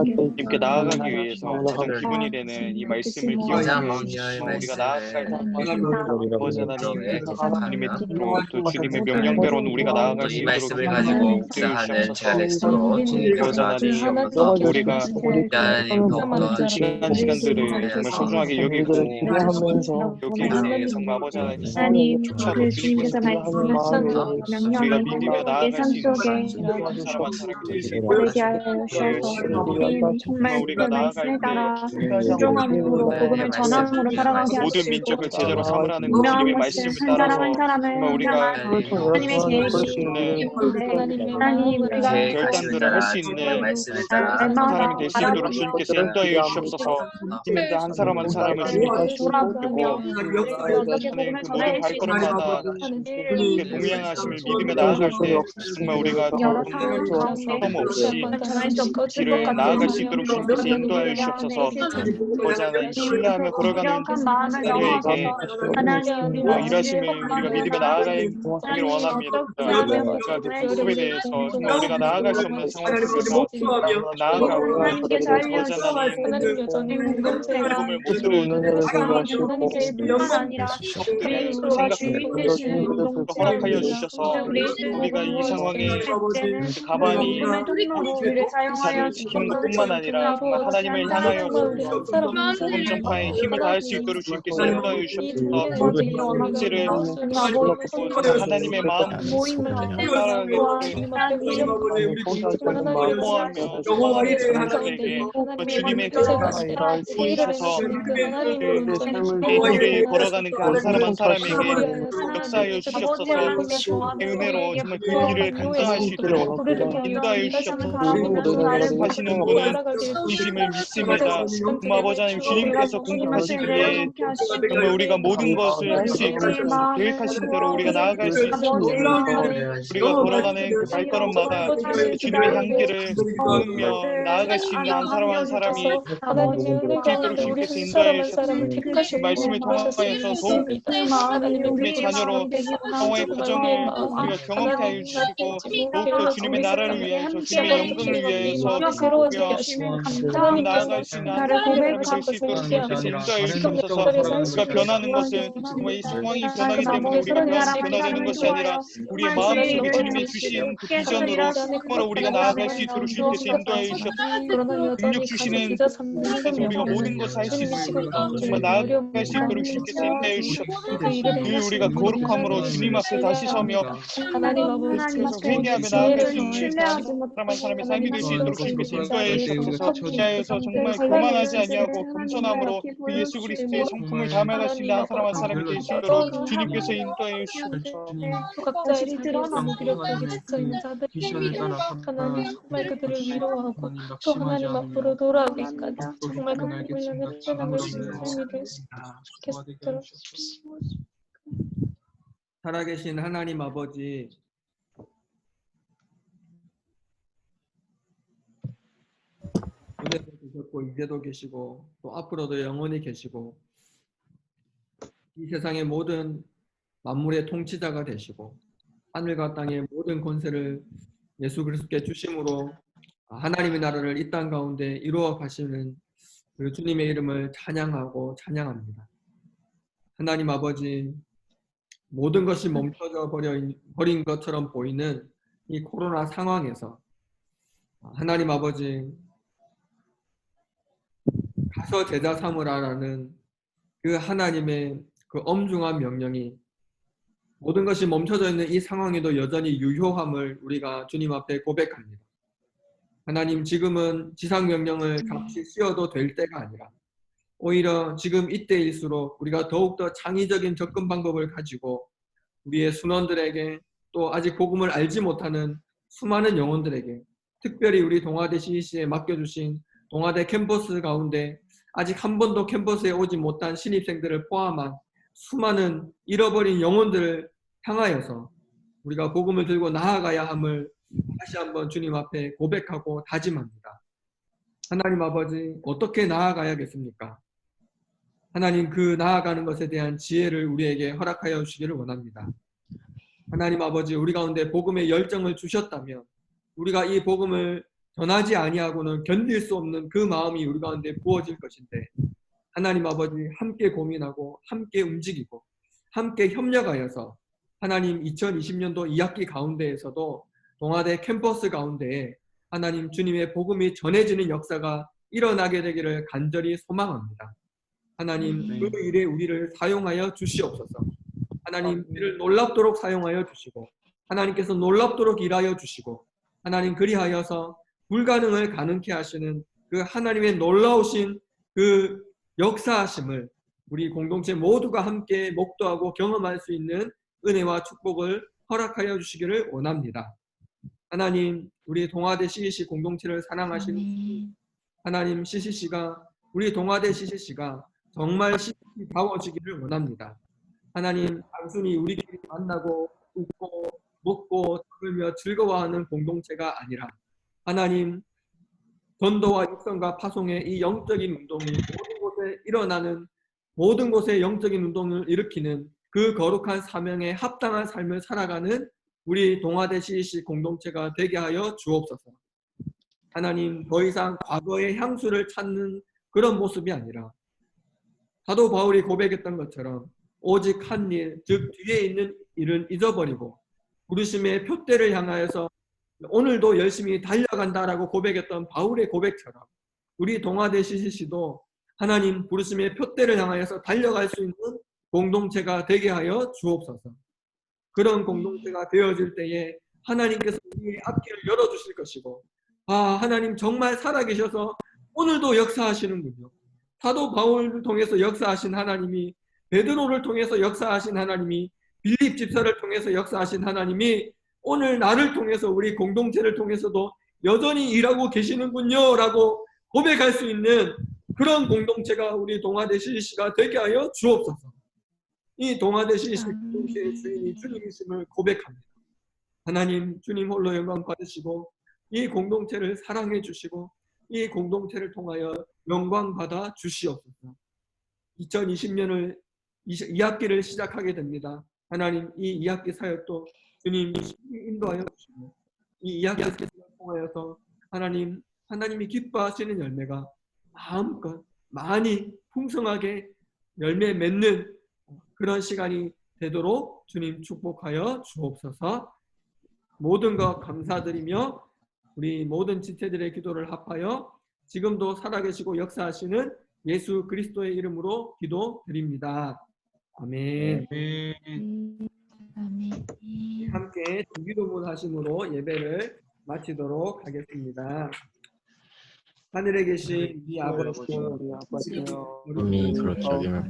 주님께 나아가기 위해서 가장 기본이 되는 이 말씀을 기억해 주시고 우리가 나아갈 때 아버지 하나님, 주님의 뜻대로 또 주님의 명령대로는 우리가 나아갈 수
이
있도록
말씀을 가지고 묵상하는 제가 될 수 있도록 주님
아버지 하나님, 우리가
하나님 더욱더
지난 시간들을 정말 소중하게 여기고 여기 정말 아버지 하나님 조차도
주님께서 말씀하신
우리가 믿으며 나아갈 수 있는 사람한 사람이 될 수 있도록
되게 하여 주셔서 정말 그
우리가 나아갈
말씀에 따라
때
순종함으로 복음을 전함으로 살아가게
모든
하시고
민족을 제자로 삼으라는 그
분명한
주님의
것은
말씀을
한 사람
따라서
한 사람을
정말 우리가
하나님의 계획이 있는데 하나님 우리가
결단들을 할 수 있는
말씀에 따라
사람이 될 수 있도록 주님께서 인도하여 주시옵소서. 팀에서 한 사람 한 사람을 주님께서 주시고
어떻게 복음을 전할 수 있는
발걸음마다 주님께 동행하심을 믿으며 나아갈 때 정말 우리가
여러 상황 가운데
소금 없이
전할 수 없을 것
길을
같은
나아갈 수 있도록 주님께서 인도하여 주시옵소서. 아버지 하나님 신뢰하며 걸어가는
마음을 넘어서서 하나님
일하심을 우리가 믿으며 나아가기를 원합니다. 복음에 대해서 정말 우리가 나아갈 수 없는 상황 속에서 나아가고
하나님께서
하나님
여전히 공동체가
복음을 못 들은
뿐만 아니라 그리스도와 주님께 주신
허락하여 주셔서 우리가 이 상황에 가만히
우리를 사용하여
지키는 것뿐만 아니라 정말 하나님을 향하여 복음 전파에 힘을 다할 수 있도록 주님께서 인도하여 주셔서 현재를 하나님의 마음 사랑하며 소망하며 사람들에게 주님의 보이셔서
하나님의
내
온전히
길에 걸어가는 그 한 사람 한
우리를
사람에게
위하여
역사하여 주시옵소서. 그 은혜로 정말 그 길을 감당할 수 있도록 인도하여 주시옵소서. 하시는 분은 주님을 믿습니다. 아버지 하나님, 주님께서 공급하시기에 정말 우리가 모든 것을 할 수 있고 계획하신 대로 우리가 나아갈 수 있도록 우리가 걸어가는 그 발걸음마다 주님의 향기를 품으며 나아갈 수 있는 한 사람 한 사람이
하나님의 은혜 가운데 우리 한 사람 한 사람을 택하시고
말씀을 통하여서 더욱 주님의 자녀로 성화의 과정을 우리가 경험케 하여 주시고 더욱더 주님의 나라를 위하여서 주님의 영광을 위하여서
새로워지게 하시고 하나님께서
나아갈 수 있는 한 사람이 될 수 있도록 주님께서 인도하여 주시옵소서. 우리가 변하는 것은 정말 이 상황이 변하기 때문에 우리가 변화되는 것이 아니라 우리의 마음속에 주님이 주신 그 비전으로 정말 우리가 나아갈 수 있도록 주님께서 인도하여 주시옵소서. 능력 주시는 주님께서 우리가 모든 것을 할 수 있도록 정말 나아갈 수 있도록 주님께서 인도하여 주시옵소서. 늘 우리가 거룩함으로 주님 앞에 다시 서며
하나님 아버지
회개하며 나아갈 수 있는 사람 한 사람의 삶이 될 수 있도록 주님께서 인도하여 주시옵소서. 지하에서 정말 교만하지 아니하고 겸손함으로 그 예수 그리스도의 성품을 담아갈 수 있는 한 사람 한 사람이 될 수 있도록 주님께서 인도하여 주시옵소서.
각자의 자리에서 무기력하게 지쳐있는 자들에게 하나님 정말 그들을 위로하고 또 하나님 앞으로 돌아오기까지 정말 그 꿈을 향해 떠나갈 수 있는 삶이 될 수 있도록 도와주십시오.
살아계신 하나님 아버지, 오늘도 계셨고 이제도 계시고 또 앞으로도 영원히 계시고 이 세상의 모든 만물의 통치자가 되시고 하늘과 땅의 모든 권세를 예수 그리스도께 주심으로 하나님의 나라를 이 땅 가운데 이루어 가시는 그 주님의 이름을 찬양하고 찬양합니다. 하나님 아버지, 모든 것이 멈춰져 버린 것처럼 보이는 이 코로나 상황에서 하나님 아버지, 가서 제자 삼으라라는 그 하나님의 그 엄중한 명령이 모든 것이 멈춰져 있는 이 상황에도 여전히 유효함을 우리가 주님 앞에 고백합니다. 하나님, 지금은 지상명령을 잠시 쉬어도 될 때가 아니라 오히려 지금 이때일수록 우리가 더욱더 창의적인 접근 방법을 가지고 우리의 순원들에게 또 아직 복음을 알지 못하는 수많은 영혼들에게, 특별히 우리 동아대 CEC에 맡겨주신 동아대 캠퍼스 가운데 아직 한 번도 캠퍼스에 오지 못한 신입생들을 포함한 수많은 잃어버린 영혼들을 향하여서 우리가 복음을 들고 나아가야 함을 다시 한번 주님 앞에 고백하고 다짐합니다. 하나님 아버지, 어떻게 나아가야겠습니까? 하나님, 그 나아가는 것에 대한 지혜를 우리에게 허락하여 주시기를 원합니다. 하나님 아버지, 우리 가운데 복음의 열정을 주셨다면 우리가 이 복음을 전하지 아니하고는 견딜 수 없는 그 마음이 우리 가운데 부어질 것인데, 하나님 아버지, 함께 고민하고 함께 움직이고 함께 협력하여서 하나님 2020년도 2학기 가운데에서도 동아대 캠퍼스 가운데에 하나님 주님의 복음이 전해지는 역사가 일어나게 되기를 간절히 소망합니다. 하나님, 그 일에 우리를 사용하여 주시옵소서. 하나님, 우리를 놀랍도록 사용하여 주시고 하나님께서 놀랍도록 일하여 주시고 하나님, 그리하여서 불가능을 가능케 하시는 그 하나님의 놀라우신 그 역사하심을 우리 공동체 모두가 함께 목도하고 경험할 수 있는 은혜와 축복을 허락하여 주시기를 원합니다. 하나님, 우리 동아대 CCC 공동체를 사랑하시는 하나님, CCC가, 우리 동아대 CCC가 정말 CCC다워지기를 원합니다. 하나님, 단순히 우리끼리 만나고 웃고 먹고 들으며 즐거워하는 공동체가 아니라 하나님, 전도와 육성과 파송의 이 영적인 운동이 모든 곳에 일어나는, 모든 곳에 영적인 운동을 일으키는 그 거룩한 사명에 합당한 삶을 살아가는 우리 동아대 CEC 공동체가 되게 하여 주옵소서. 하나님, 더 이상 과거의 향수를 찾는 그런 모습이 아니라 사도 바울이 고백했던 것처럼 오직 한 일, 즉 뒤에 있는 일은 잊어버리고 부르심의 표대를 향하여서 오늘도 열심히 달려간다라고 고백했던 바울의 고백처럼 우리 동아대 CCC도 하나님 부르심의 표대를 향하여서 달려갈 수 있는 공동체가 되게 하여 주옵소서. 그런 공동체가 되어질 때에 하나님께서 우리의 앞길을 열어주실 것이고, 하나님 정말 살아계셔서 오늘도 역사하시는군요. 사도 바울을 통해서 역사하신 하나님이, 베드로를 통해서 역사하신 하나님이, 빌립 집사를 통해서 역사하신 하나님이 오늘 나를 통해서, 우리 공동체를 통해서도 여전히 일하고 계시는군요 라고 고백할 수 있는 그런 공동체가 우리 동아대 CC가 되게 하여 주옵소서. 이 동아대 CC 공동체의 주인이 주님이심을 고백합니다. 하나님, 주님 홀로 영광 받으시고 이 공동체를 사랑해 주시고 이 공동체를 통하여 영광 받아 주시옵소서. 2020년을 2학기를 시작하게 됩니다. 하나님, 이 2학기 사역도 주님 인도하여 주시고 이 2학기 사역을 통하여서 하나님이 기뻐하시는 열매가 마음껏 많이 풍성하게 열매 맺는 그런 시간이 되도록 주님 축복하여 주옵소서. 모든 것 감사드리며 우리 모든 지체들의 기도를 합하여 지금도 살아계시고 역사하시는 예수 그리스도의 이름으로 기도드립니다. 아멘. 함께 주기도문 하심으로 예배를 마치도록 하겠습니다. 하늘에 계신 우리 아버지,
우리 아버지여,
이미 그렇게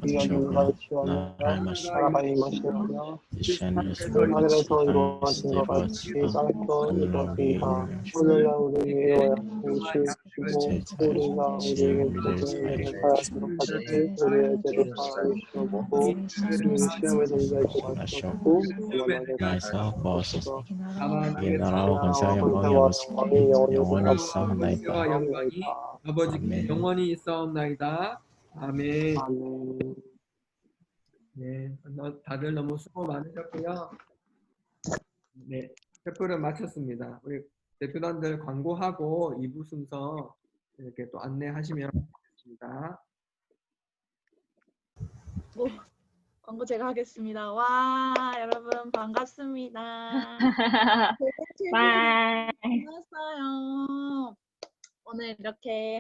주시옵고
나라의 마시고
나라의 마시오며
하늘에서
하늘에서 이루어진 것 같이 땅에서 이루어진다. 오늘날 우리의 주시고 우리가 우리에게 죄를 사하도록 하지 우리의 죄를 사하시고 우리를 시험에 들게 하지 마시옵고
나에서 구하소서.
다만
이 나라와 권세와 영광이 아버지께 영원히 있사옵나이다.
영광이 아버지께
아멘.
영원히 있사옵나이다. 아멘.
아멘.
네, 다들 너무 수고 많으셨고요. 네, 페플은 마쳤습니다. 우리 대표단들 광고하고 2부 순서 이렇게 또 안내하시면 좋겠습니다.
광고 제가 하겠습니다. 와, 여러분 반갑습니다.
바이.
반갑어요. 오늘 이렇게